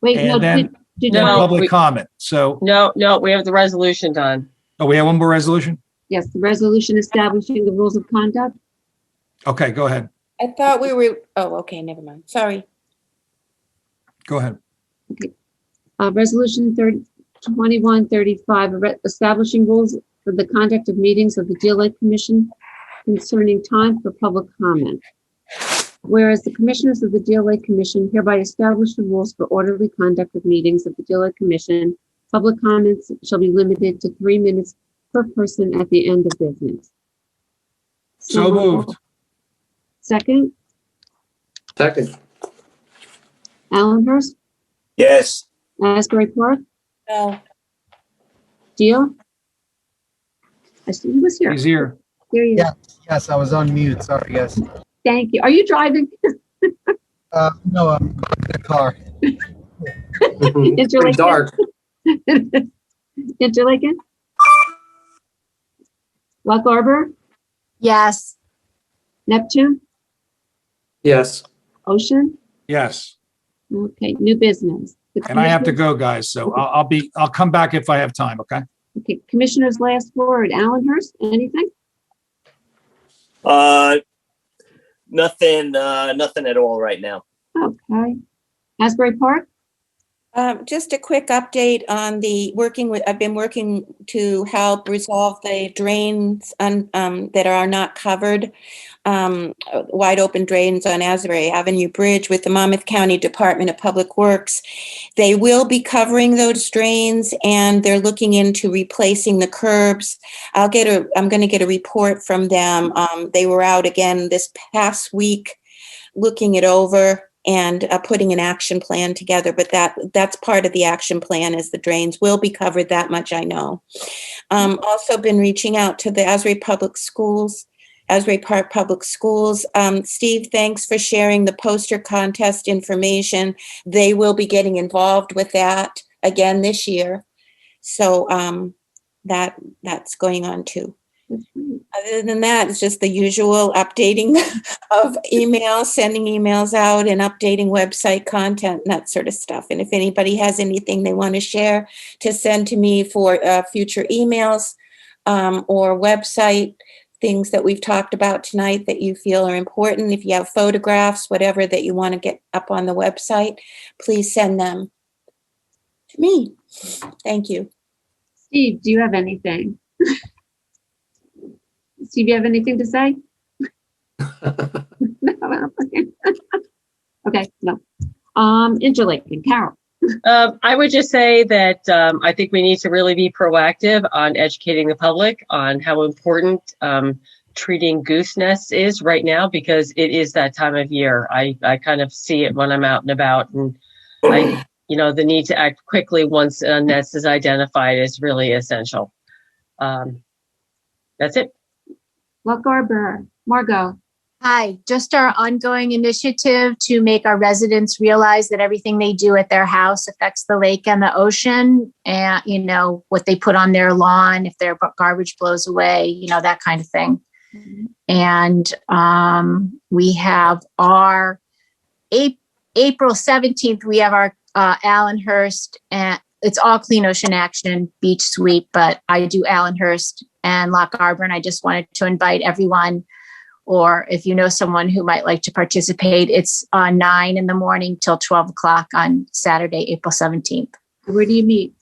Wait, and no, then did No, public comment. So No, we have the resolution done. we have one more resolution. yes, the resolution establishing the rules of conduct. Okay, go ahead. I thought we were, oh, okay, never mind. Sorry. Go ahead. Resolution 2135, establishing rules for the conduct of meetings of the Deal Lake Commission concerning time for public comment. Whereas the commissioners of the Deal Lake Commission hereby establish the rules for orderly conduct of meetings of the Deal Lake Commission, public comments shall be limited to 3 minutes per person at the end of business. So moved. Second, Second. Allenhurst, Yes. Asbury Park, No. Deal. I see he was here. He's here. There you Yeah. Yes, I was on mute. Sorry, guys. Thank you. Are you driving? No, I'm in the car. It's Pretty dark. Interlaken? Lock Arbor? Yes. Neptune? Yes. Ocean? Yes. Okay, new business. The And I have to commissioners- go, guys. So I'll come back if I have time. Okay. Okay, commissioner's last word. Allenhurst, anything? Nothing at all right now. Okay. Asbury Park? Just a quick update on I've been working to help resolve the drains that are not covered, wide open drains on Asbury Avenue Bridge with the Monmouth County Department of Public Works. They will be covering those drains and they're looking into replacing the curbs. I'm going to get a report from them. They were out again this past week looking it over and putting an action plan together, but that's part of the action plan is the drains will be covered, that much I know. Also been reaching out to the Asbury Park Public Schools. Steve, thanks for sharing the poster contest information. They will be getting involved with that again this year. So that's going on too. Other than that, it's just the usual updating of emails, sending emails out and updating website content and that sort of stuff. And if anybody has anything they want to share, to send to me for future emails or website things that we've talked about tonight that you feel are important. If you have photographs, whatever that you want to get up on the website, please send them to me. Thank you. Steve, do you have anything? Steve, you have anything to say? No. Okay, no. Interlaken, Carol. I would just say that I think we need to really be proactive on educating the public on how important treating goose nests is right now, because it is that time of year. I kind of see it when I'm out and about, and the need to act quickly once a nest is identified is really essential. That's it. Lock Arbor, Margot. Hi, just our ongoing initiative to make our residents realize that everything they do at their house affects the lake and the ocean, and, you know, what they put on their lawn, if their garbage blows away, you know, that kind of thing. And we have our April 17th, we have our Allenhurst, and it's all Clean Ocean Action beach sweep, but I do Allenhurst and Loch Arbor, and I just wanted to invite everyone, or if you know someone who might like to participate, it's 9 in the morning till 12 o'clock on Saturday, April 17th. Where do you meet?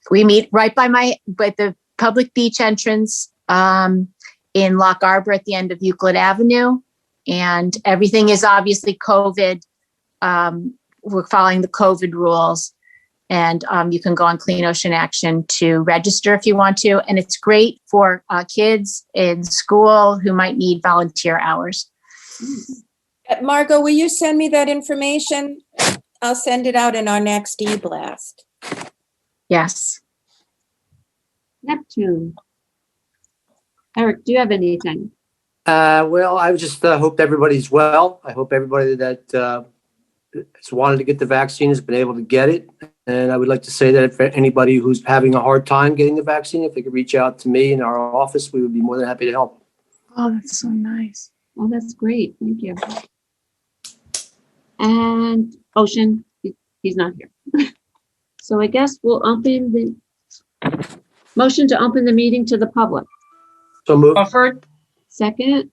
We meet right by the public beach entrance in Loch Arbor at the end of Euclid Avenue. And everything is obviously COVID. We're following the COVID rules. And you can go on Clean Ocean Action to register if you want to. And it's great for kids in school who might need volunteer hours. Margot, will you send me that information? I'll send it out in our next e-blast. Yes. Neptune. Eric, do you have anything? Well, I just hope everybody's well. I hope everybody that has wanted to get the vaccine has been able to get it. And I would like to say that if anybody who's having a hard time getting the vaccine, if they could reach out to me in our office, we would be more than happy to help. Oh, that's so nice. Oh, that's great. Thank you. And Ocean, he's not here. So I guess we'll open the motion to open the meeting to the public. So moved. Offered. Second.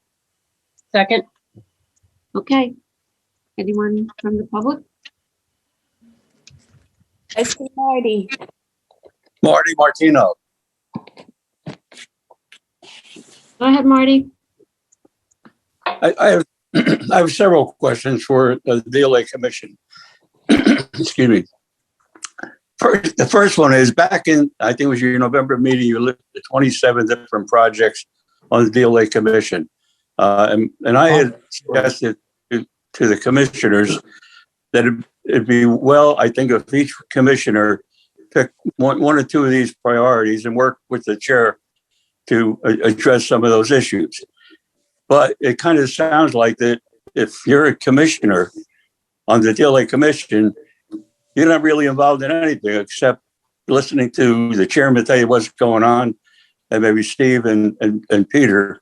Second. Okay. Anyone from the public? I see Marty. Marty Martino. Go ahead, Marty. I have several questions for the DLA Commission. Excuse me. The first one is back in, I think it was your November meeting, you listed 27 different projects on the DLA Commission. And I had suggested to the commissioners that it'd be well, I think, if each commissioner pick one or two of these priorities and work with the chair to address some of those issues. But it kind of sounds like that if you're a commissioner on the DLA Commission, you're not really involved in anything except listening to the chairman tell you what's going on, and maybe Steve and Peter.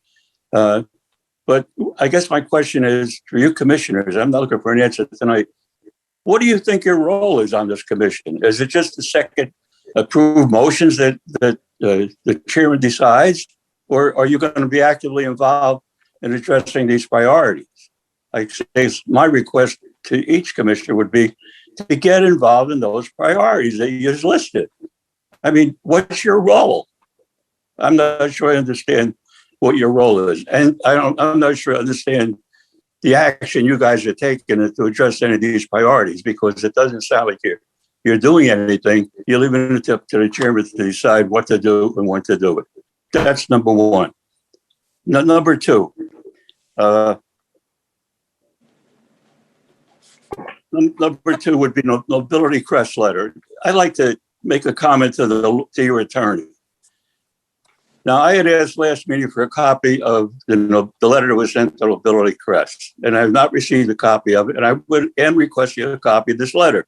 But I guess my question is for you commissioners, I'm not looking for an answer tonight. What do you think your role is on this commission? Is it just the second approve motions that the chairman decides, or are you going to be actively involved in addressing these priorities? I say my request to each commissioner would be to get involved in those priorities that you just listed. I mean, what's your role? I'm not sure I understand what your role is. And I'm not sure I understand the action you guys are taking to address any of these priorities, because it doesn't sound like you're doing anything. You're leaving it up to the chairman to decide what to do and when to do it. That's number one. Number two, number two would be nobility crest letter. I'd like to make a comment to your attorney. Now, I had asked last meeting for a copy of the letter that was sent to Nobility Crest, and I have not received a copy of it, and I am requesting a copy of this letter.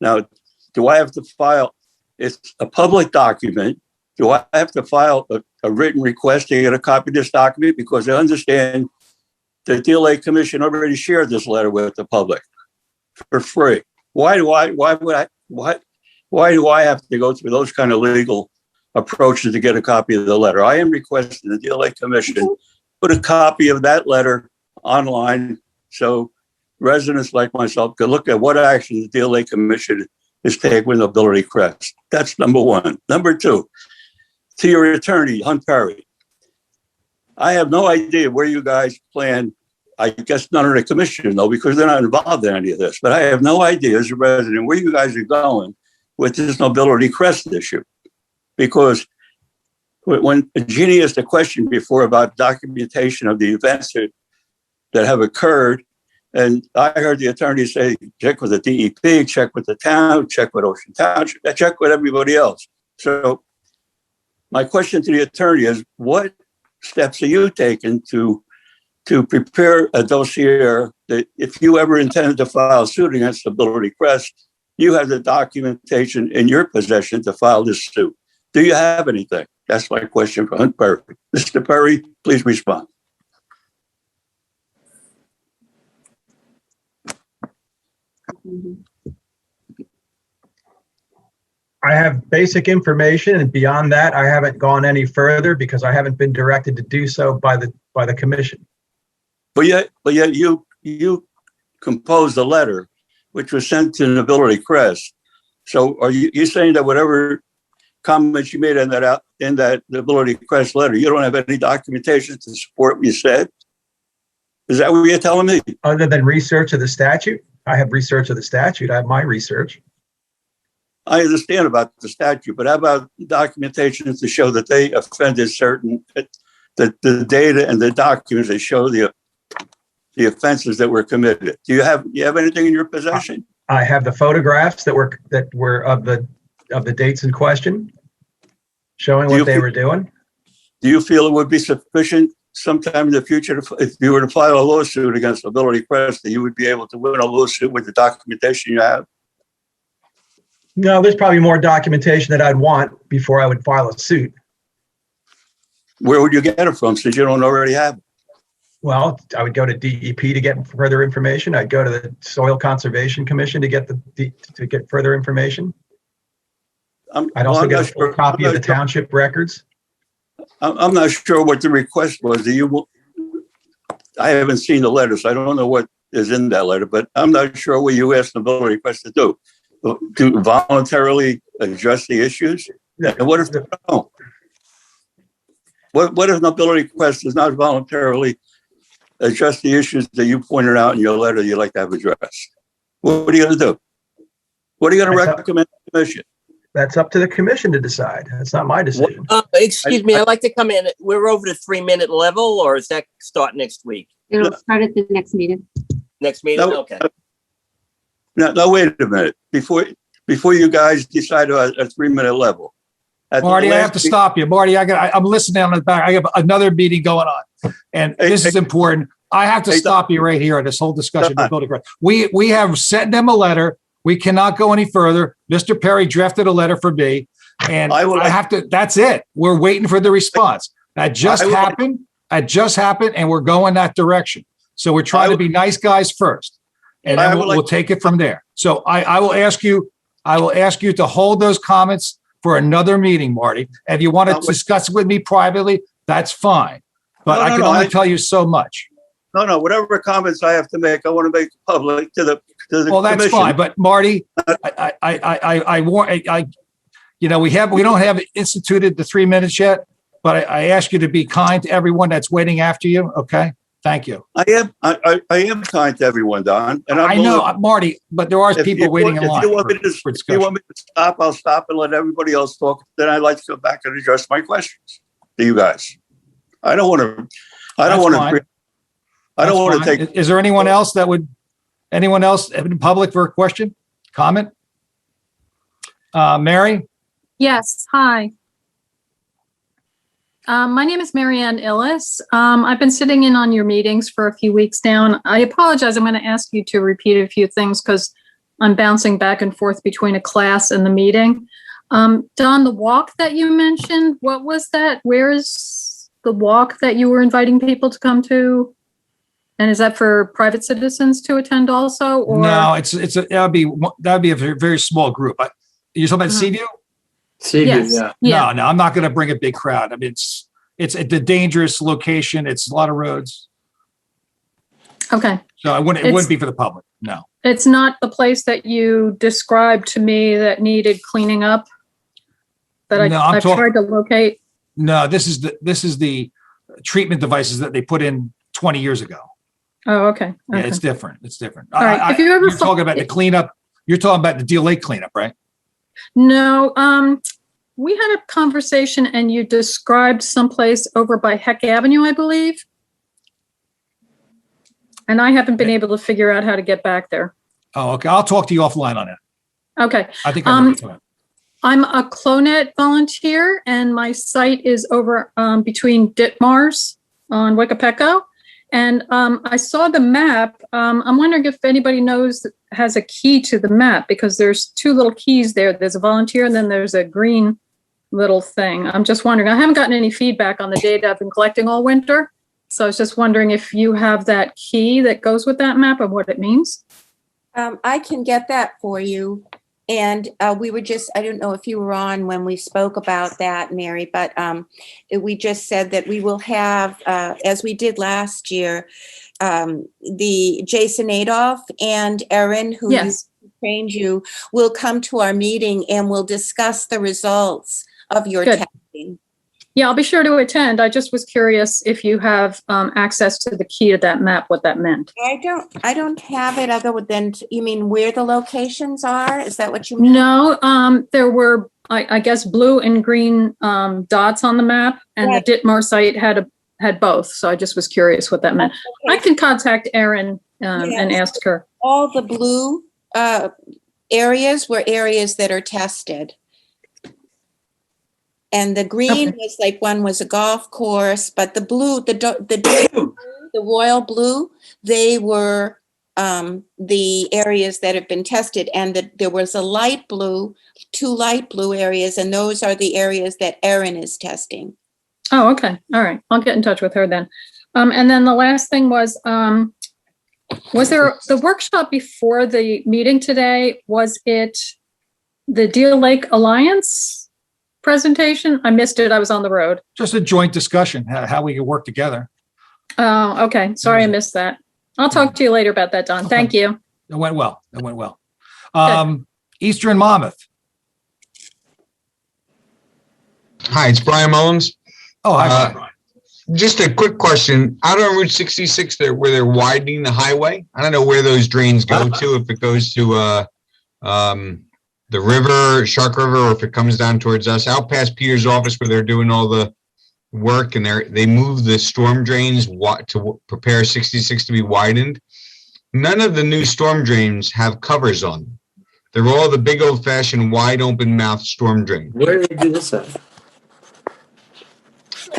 Now, do I have to file? It's a public document. Do I have to file a written request to get a copy of this document? Because I understand the DLA Commission already shared this letter with the public for free. Why do I have to go through those kind of legal approaches to get a copy of the letter? I am requesting the DLA Commission put a copy of that letter online so residents like myself can look at what action the DLA Commission is taking with Nobility Crest. That's number one. Number two, to your attorney, Hunt Perry, I have no idea where you guys plan. I guess none of the commissioners know because they're not involved in any of this, but I have no idea as a resident where you guys are going with this Nobility Crest issue. Because when Jeannie asked a question before about documentation of the events that have occurred, and I heard the attorney say, check with the DEP, check with the town, check with Ocean Township, check with everybody else. So my question to the attorney is, what steps are you taking to to prepare a dossier that if you ever intended to file suit against Ability Crest, you have the documentation in your possession to file this suit. Do you have anything? That's my question for Hunt Perry. Mr. Perry, please respond. I have basic information, and beyond that, I haven't gone any further because I haven't been directed to do so by the commission. But yet you composed a letter which was sent to Ability Crest. So are you saying that whatever comments you made in that Ability Crest letter, you don't have any documentation to support what you said? Is that what you're telling me? Other than research of the statute? I have research of the statute. I have my research. I understand about the statute, but how about documentation to show that they offended the data and the documents that show the offenses that were committed? Do you have anything in your possession? I have the photographs that were of the dates in question, showing what they were doing. Do you feel it would be sufficient sometime in the future if you were to file a lawsuit against Ability Crest, that you would be able to win a lawsuit with the documentation you have? No, there's probably more documentation that I'd want before I would file a suit. Where would you get it from since you don't already have it? Well, I would go to DEP to get further information. I'd go to the Soil Conservation Commission to get to get further information. I'd also get a full copy of the township records. I'm not sure what the request was. I haven't seen the letter, so I don't know what is in that letter, but I'm not sure what you asked the Ability Crest to do. To voluntarily address the issues? And what if no? What if Ability Crest does not voluntarily address the issues that you pointed out in your letter you'd like to have addressed? What are you going to do? What are you going to recommend to the commission? That's up to the commission to decide. That's not my decision. Excuse me, I'd like to come in. We're over the 3-minute level, or is that start next week? It'll start at the next meeting. Next meeting? No, Okay. No, wait a minute. Before you guys decide on a 3-minute level. Marty, I have to stop you. Marty, I'm listening on the back. I have another meeting going on. And this is important. I have to stop you right here on this whole discussion. We have sent them a letter. We cannot go any further. Mr. Perry drafted a letter for me, and I have to, that's it. We're waiting for the response. That just happened. It just happened, and we're going that direction. So we're trying to be nice guys first. And then we'll take it from there. So I will ask you to hold those comments for another meeting, Marty. If you want to discuss it with me privately, that's fine. But I can only tell you so much. No, whatever comments I have to make, I want to make public to the well, that's commission. fine. But Marty, we don't have instituted the 3 minutes yet, but I ask you to be kind to everyone that's waiting after you. Okay. Thank you. I am kind to everyone, Don. And I know, Marty, but there are people waiting in line. If you want me to stop, I'll stop and let everybody else talk. Then I'd like to go back and address my questions to you guys. I don't want to take. Is there anyone else in the public for a question, comment? Mary? Yes. Hi. My name is Marianne Illis. I've been sitting in on your meetings for a few weeks now, and I apologize. I'm going to ask you to repeat a few things because I'm bouncing back and forth between a class and the meeting. Don, the walk that you mentioned, what was that? Where is the walk that you were inviting people to come to? And is that for private citizens to attend also? Or? No, that'd be a very, very small group. You're talking about Seaview? Yes. Yeah. No, I'm not going to bring a big crowd. I mean, it's a dangerous location. It's a lot of roads. Okay. So it wouldn't be for the public. No. It's not the place that you described to me that needed cleaning up that I've tried to locate. No, this is the treatment devices that they put in 20 years ago. Oh, okay. Yeah, it's different. It's different. All right. If you ever you're talking about the cleanup. You're talking about the Deal Lake cleanup, right? No, we had a conversation and you described someplace over by Heck Avenue, I believe. And I haven't been able to figure out how to get back there. Oh, okay. I'll talk to you offline on that. Okay. I think I'm a Clonet volunteer and my site is over between Ditmars on Wekapeko. And I saw the map. I'm wondering if anybody has a key to the map, because there's two little keys there. There's a volunteer and then there's a green little thing. I'm just wondering, I haven't gotten any feedback on the data I've been collecting all winter. So I was just wondering if you have that key that goes with that map and what it means. I can get that for you. And we were just, I don't know if you were on when we spoke about that, Mary, but we just said that we will have, as we did last year, the Jason Adolph and Erin, who trained you, will come to our meeting and we'll discuss the results of your testing. Yeah, I'll be sure to attend. I just was curious if you have access to the key to that map, what that meant. I don't have it other than, you mean where the locations are? Is that what you mean? No, there were, I guess, blue and green dots on the map, and the Ditmar site had both. So I just was curious what that meant. Okay. I can contact Erin and ask her. All the blue areas were areas that are tested. And the green was like one was a golf course, but the blue, the royal blue, they were the areas that have been tested. And there was a light blue, 2 light blue areas, and those are the areas that Erin is testing. Oh, okay. All right. I'll get in touch with her then. And then the last thing was there the workshop before the meeting today? Was it the Deal Lake Alliance presentation? I missed it. I was on the road. Just a joint discussion, how we can work together. Oh, okay. Sorry, I missed that. I'll talk to you later about that, Don. Okay. Thank you. It went well. Eastern Monmouth. Hi, it's Brian Mullins. Oh, hi, Brian. Just a quick question. Out on Route 66, where they're widening the highway, I don't know where those drains go to, if it goes to the river, Shark River, or if it comes down towards us, out past Peter's office where they're doing all the work, and they move the storm drains to prepare 66 to be widened. None of the new storm drains have covers on them. They're all the big old-fashioned wide open mouth storm drain. Where do they do this at?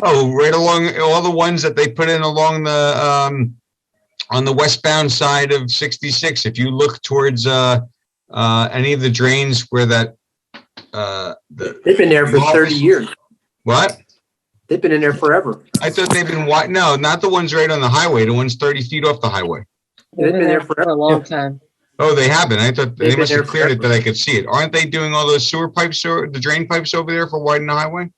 Oh, right along all the ones that they put in along the on the westbound side of 66. If you look towards any of the drains where that they've been there for 30 years. What? They've been in there forever. I thought they've been wide. No, not the ones right on the highway. The ones 30 feet off the highway. They've been there for a long time. Oh, they haven't. I thought they must have cleared it that I could see it. Aren't they doing all those sewer pipes or the drain pipes over there for widening the highway?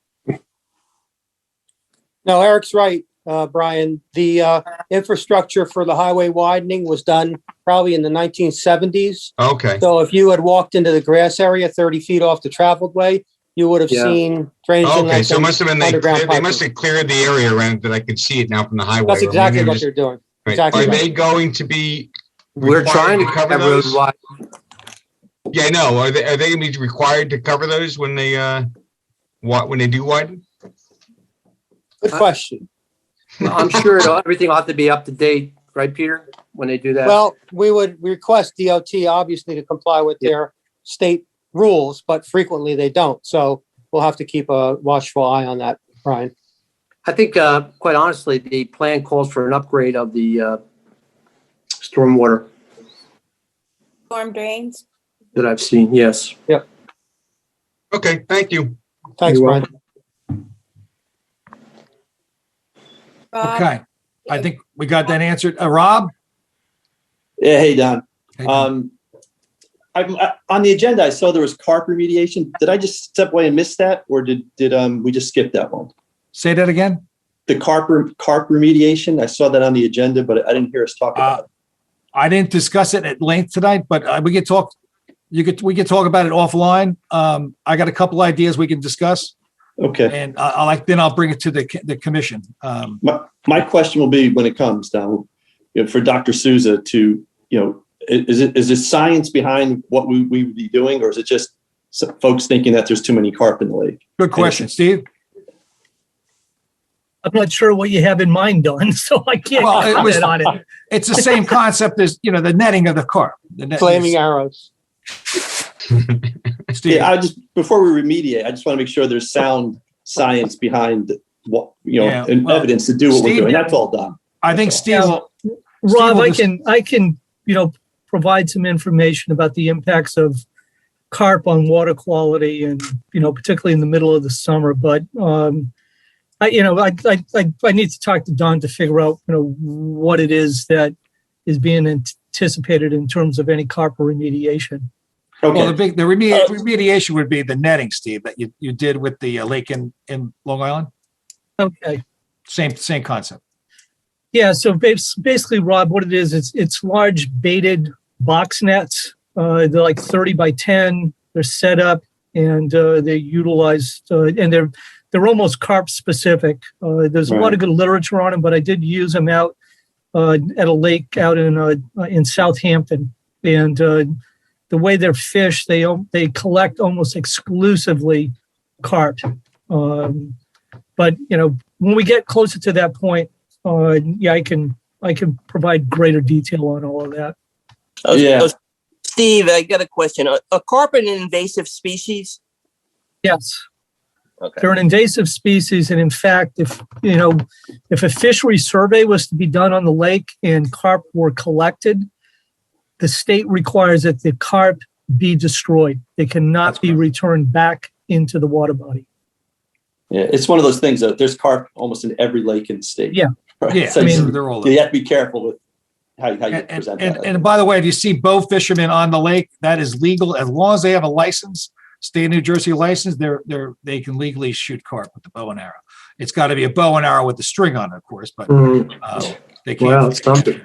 No, Eric's right, Brian. The infrastructure for the highway widening was done probably in the 1970s. Okay. So if you had walked into the grass area 30 feet off the traveled way, you would have seen drainage. Okay, so it must have been they must have cleared the area around that I could see it now from the highway. That's exactly what they're doing. Right. Exactly. Are they going to be? We're trying to cover those. Yeah, I know. Are they going to be required to cover those when they do widen? Good question. I'm sure everything ought to be up to date, right, Peter, when they do that? Well, we would request DOT obviously to comply with their state rules, but frequently they don't. So we'll have to keep a watchful eye on that, Brian. I think, quite honestly, the plan calls for an upgrade of the stormwater Storm drains. that I've seen. Yes. Yep. Okay. Thank you. Thanks, Brian. Okay. I think we got that answered. Rob? Yeah. Hey, Don. Hey, Don. On the agenda, I saw there was carp remediation. Did I just step away and miss that, or did we just skip that one? Say that again. The carp remediation. I saw that on the agenda, but I didn't hear us talk about it. I didn't discuss it at length tonight, but we could talk. We could talk about it offline. I got a couple ideas we can discuss. Okay. And I'll bring it to the commission. My question will be when it comes down, for Dr. Souza to, is it science behind what we would be doing, or is it just folks thinking that there's too many carp in the lake? Good question, Steve. I'm not sure what you have in mind, Don, so I can't comment on it. It's the same concept as, the netting of the carp. Flaming arrows. Steve. Yeah, before we remediate, I just want to make sure there's sound science behind what, and evidence to do what we're doing. That's all done. I think Steve will. Rob, will I can, provide some information about the impacts of carp on water quality and, particularly in the middle of the summer. But, I need to talk to Don to figure out, what it is that is being anticipated in terms of any carp remediation. Okay. Well, the remediation would be the netting, Steve, that you did with the lake in Long Island. Okay. Same concept. Yeah. So basically, Rob, what it is, it's large baited box nets. They're like 30 by 10. They're set up and they're utilized, and they're almost carp specific. There's a lot of good literature on them, but I did use them out at a lake out in Southampton, and the way they're fished, they collect almost exclusively carp. But when we get closer to that point, I can provide greater detail on all of that. Steve, I got a question. Are carp an invasive species? Yes. Okay. They're an invasive species, and in fact, if a fishery survey was to be done on the lake and carp were collected, the state requires that the carp be destroyed. They cannot be returned back into the water body. Yeah, it's one of those things that there's carp almost in every lake in the state. Yeah. Right? Yeah, So they're all you have to be careful with how you present that. And by the way, if you see bow fishermen on the lake, that is legal as long as they have a license, state of New Jersey license. They can legally shoot carp with the bow and arrow. It's got to be a bow and arrow with the string on it, of course, but they can't. Wow, it's something.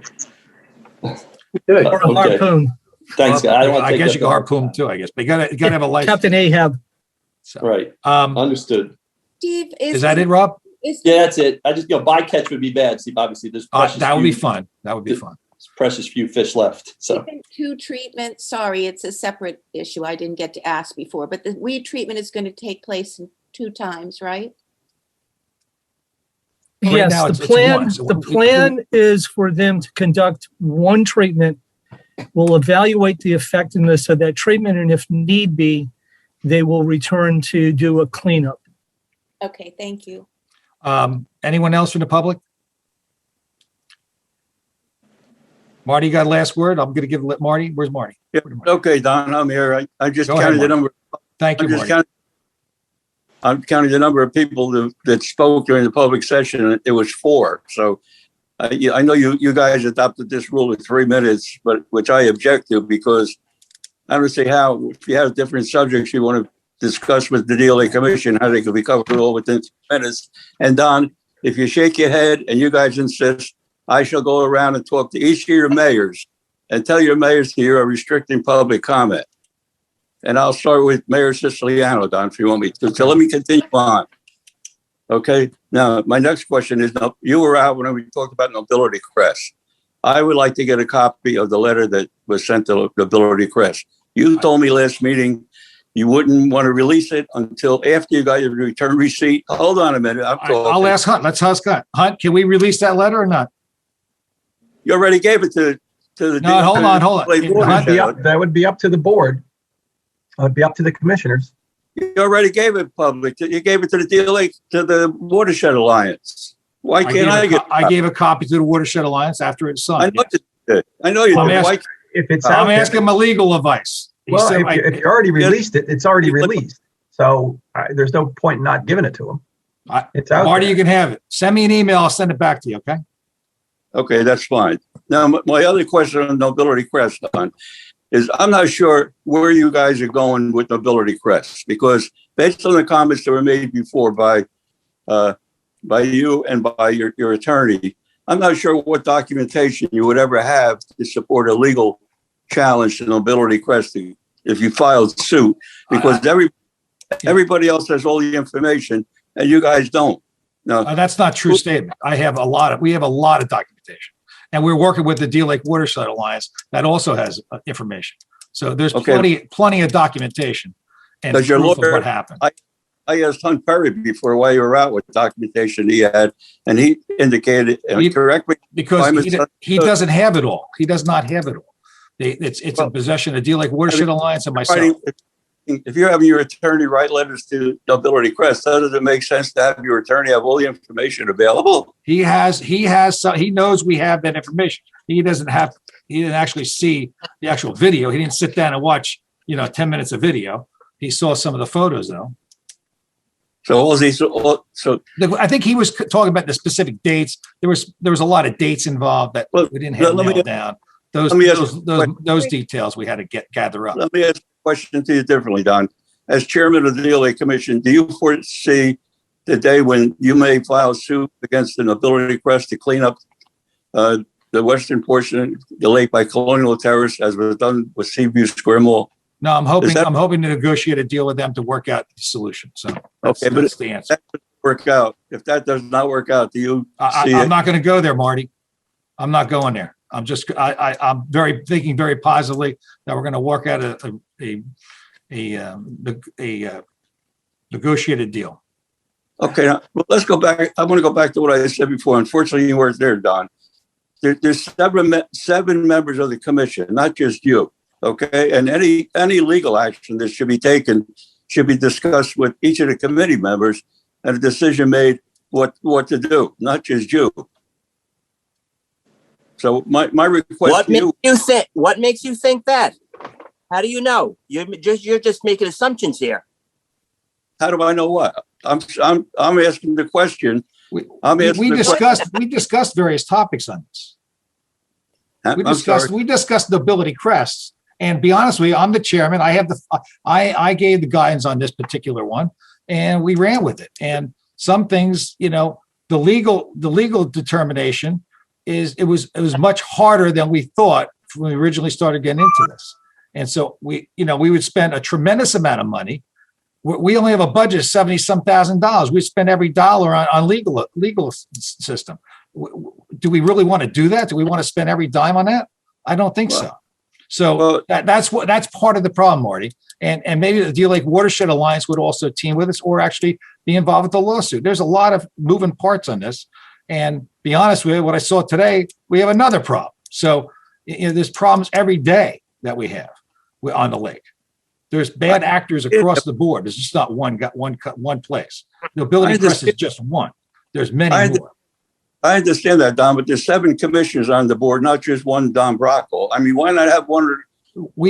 Or a harpoon. Thanks, guys. I guess you can harpoon too. I guess, but you got to have a license. Captain Ahab. So, right. Understood. Steve, is that it, Rob? Yeah, that's it. I just bycatch would be bad. Steve, obviously, there's that would be fun. That would be fun. There's precious few fish left. So two treatments. Sorry, it's a separate issue. I didn't get to ask before, but the weed treatment is going to take place in 2 times, right? Yes, now the plan is for them to conduct one treatment. We'll evaluate the effectiveness of that treatment, and if need be, they will return to do a cleanup. Okay, thank you. Anyone else from the public? Marty, you got a last word? I'm going to give Marty. Where's Marty? Yeah, okay, Don, I'm here. I just counted the number. Thank you, Marty. I'm counting the number of people that spoke during the public session, and it was 4. So I know you guys adopted this rule of 3 minutes, but which I object to because I don't see how, if you have different subjects you want to discuss with the DLA Commission, how they could be covered all within 3 minutes. And Don, if you shake your head and you guys insist, I shall go around and talk to each of your mayors and tell your mayors that you are restricting public comment. And I'll start with Mayor Siciliano, Don, if you want me to. So let me continue on. Okay. Now, my next question is, you were out when we talked about Nobility Crest. I would like to get a copy of the letter that was sent to Nobility Crest. You told me last meeting you wouldn't want to release it until after you got your return receipt. Hold on a minute. I'll ask Hunt. Let's ask Hunt. Hunt, can we release that letter or not? You already gave it to the. No, hold on. That would be up to the board. It would be up to the commissioners. You already gave it public. You gave it to the DLA, to the Watershed Alliance. Why can't I get? I gave a copy to the Watershed Alliance after it's signed. I know you did. I'm asking my legal advice. Well, if you already released it, it's already released. So there's no point in not giving it to them. It's out Marty, there. you can have it. Send me an email. I'll send it back to you. Okay. Okay, that's fine. Now, my other question on Nobility Crest, Don, is I'm not sure where you guys are going with Nobility Crest, because based on the comments that were made before by you and by your attorney, I'm not sure what documentation you would ever have to support a legal challenge to Nobility Crest if you filed suit, because everybody else has all the information and you guys don't. No, that's not a true statement. We have a lot of documentation, and we're working with the Deal Lake Watershed Alliance that also has information. So there's plenty of documentation and proof your of lawyer, what happened. I asked Hunt Perry before why you were out with documentation he had, and he indicated, correct me, because he doesn't have it all. He does not have it all. It's in possession of Deal Lake Watershed Alliance and myself. having your attorney write letters to Nobility Crest, doesn't it make sense to have your attorney have all the information available? He knows we have that information. He didn't actually see the actual video. He didn't sit down and watch, 10 minutes of video. He saw some of the photos though. So I think he was talking about the specific dates. There was a lot of dates involved that we didn't have nailed down. Those details we had to gather up. Let me ask a question to you differently, Don. As chairman of the DLA Commission, do you foresee the day when you may file suit against the Nobility Crest to clean up the western portion of the lake by colonial terrorists, as was done with Seaview Square Mall? No, I'm hoping to negotiate a deal with them to work out the solution. So that's the answer. That doesn't work out. If that does not work out, do you see I'm not going to go there, Marty. I'm not going there. I'm thinking very positively that we're going to work out a negotiated deal. Okay, now, well, let's go back. I want to go back to what I said before. Unfortunately, you weren't there, Don. There's seven members of the commission, not just you. Okay, and any legal action that should be taken should be discussed with each of the committee members and a decision made what to do, not just you. So my request What makes you think that? How do you know? You're just making assumptions here. How do I know what? I'm asking the question. We discussed various topics on this. We discussed Nobility Crest, and be honest with you, I'm the chairman. I gave the guidance on this particular one, and we ran with it. And some things, the legal determination it was much harder than we thought when we originally started getting into this. And so we would spend a tremendous amount of money. We only have a budget of $70-some thousand. We spend every dollar on legal system. Do we really want to do that? Do we want to spend every dime on that? I don't think so. So that's part of the problem, Marty. And maybe the Deal Lake Watershed Alliance would also team with us or actually be involved with the lawsuit. There's a lot of moving parts on this. And be honest with you, what I saw today, we have another problem. So there's problems every day that we have on the lake. There's bad actors across the board. There's just not one place. Nobility Crest is just one. There's many more. I understand that, Don, but there's 7 commissioners on the board, not just one Don Brockel. I mean, why not have one or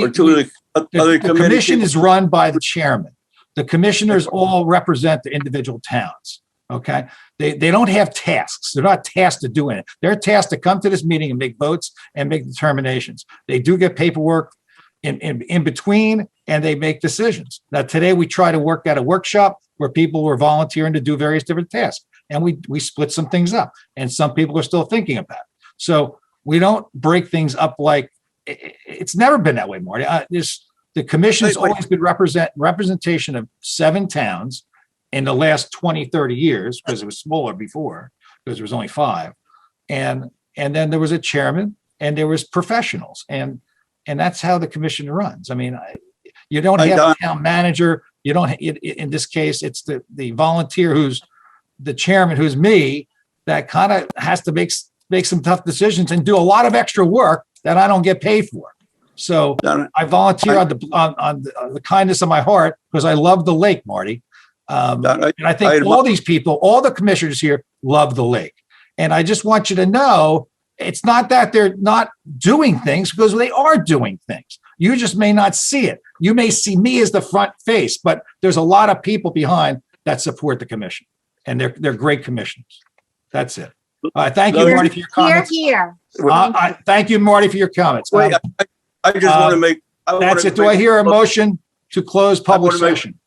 two of the other committees? The commission is run by the chairman. The commissioners all represent the individual towns. Okay. They don't have tasks. They're not tasked to do it. They're tasked to come to this meeting and make votes and make determinations. They do get paperwork in between, and they make decisions. Now, today we try to work at a workshop where people were volunteering to do various different tasks, and we split some things up, and some people are still thinking about it. So we don't break things up like it's never been that way, Marty. The commission has always been representation of 7 towns in the last 20, 30 years, because it was smaller before, because there was only 5. And then there was a chairman, and there was professionals, and that's how the commission runs. I mean, you don't have a town manager. You don't. In this case, it's the volunteer who's the chairman, who's me, that kind of has to make some tough decisions and do a lot of extra work that I don't get paid for. So I volunteer on the kindness of my heart because I love the lake, Marty. And I think all these people, all the commissioners here, love the lake. And I just want you to know, it's not that they're not doing things, because they are doing things. You just may not see it. You may see me as the front face, but there's a lot of people behind that support the commission, and they're great commissioners. That's it. Thank you, Marty, for your comments. Thank you, Marty, for your comments. I just want to make. That's it. Do I hear a motion to close public session?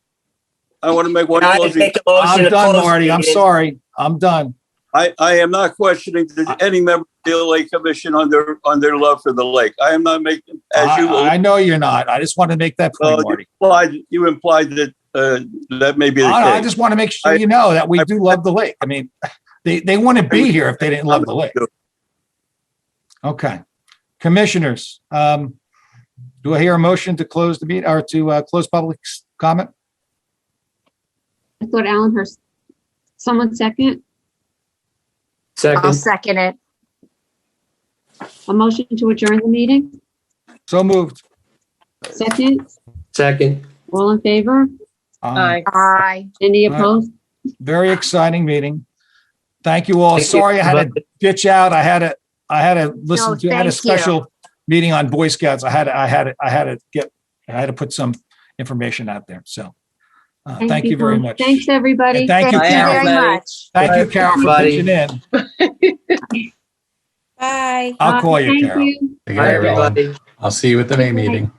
I want to make one closing. I'm done, Marty. I'm sorry. I'm done. I am not questioning any member of the Lake Commission on their love for the lake. I am not making, as you. I know you're not. I just want to make that point, Marty. You implied that that may be the case. I just want to make sure you know that we do love the lake. I mean, they wouldn't be here if they didn't love the lake. Okay, commissioners, do I hear a motion to close the meeting or to close public comment? I thought Alan Hurst. Someone second? Second. I'll second it. A motion to adjourn the meeting? So moved. Second? Second. All in favor? Aye. Aye. Any Aye. opposed? Very exciting meeting. Thank you all. Thank you. Sorry I had to ditch out. I had to listen No, to, I had a thank you. special meeting on Boy Scouts. I had to put some information out there. So thank you very Paul. much. Thanks, everybody. And thank you, Thank you Carol. very much. Thank you, Carol, for Everybody. pitching in. Bye. I'll call you, Thank Carol. you. Take care, everyone. Everybody. I'll see you at the May meeting.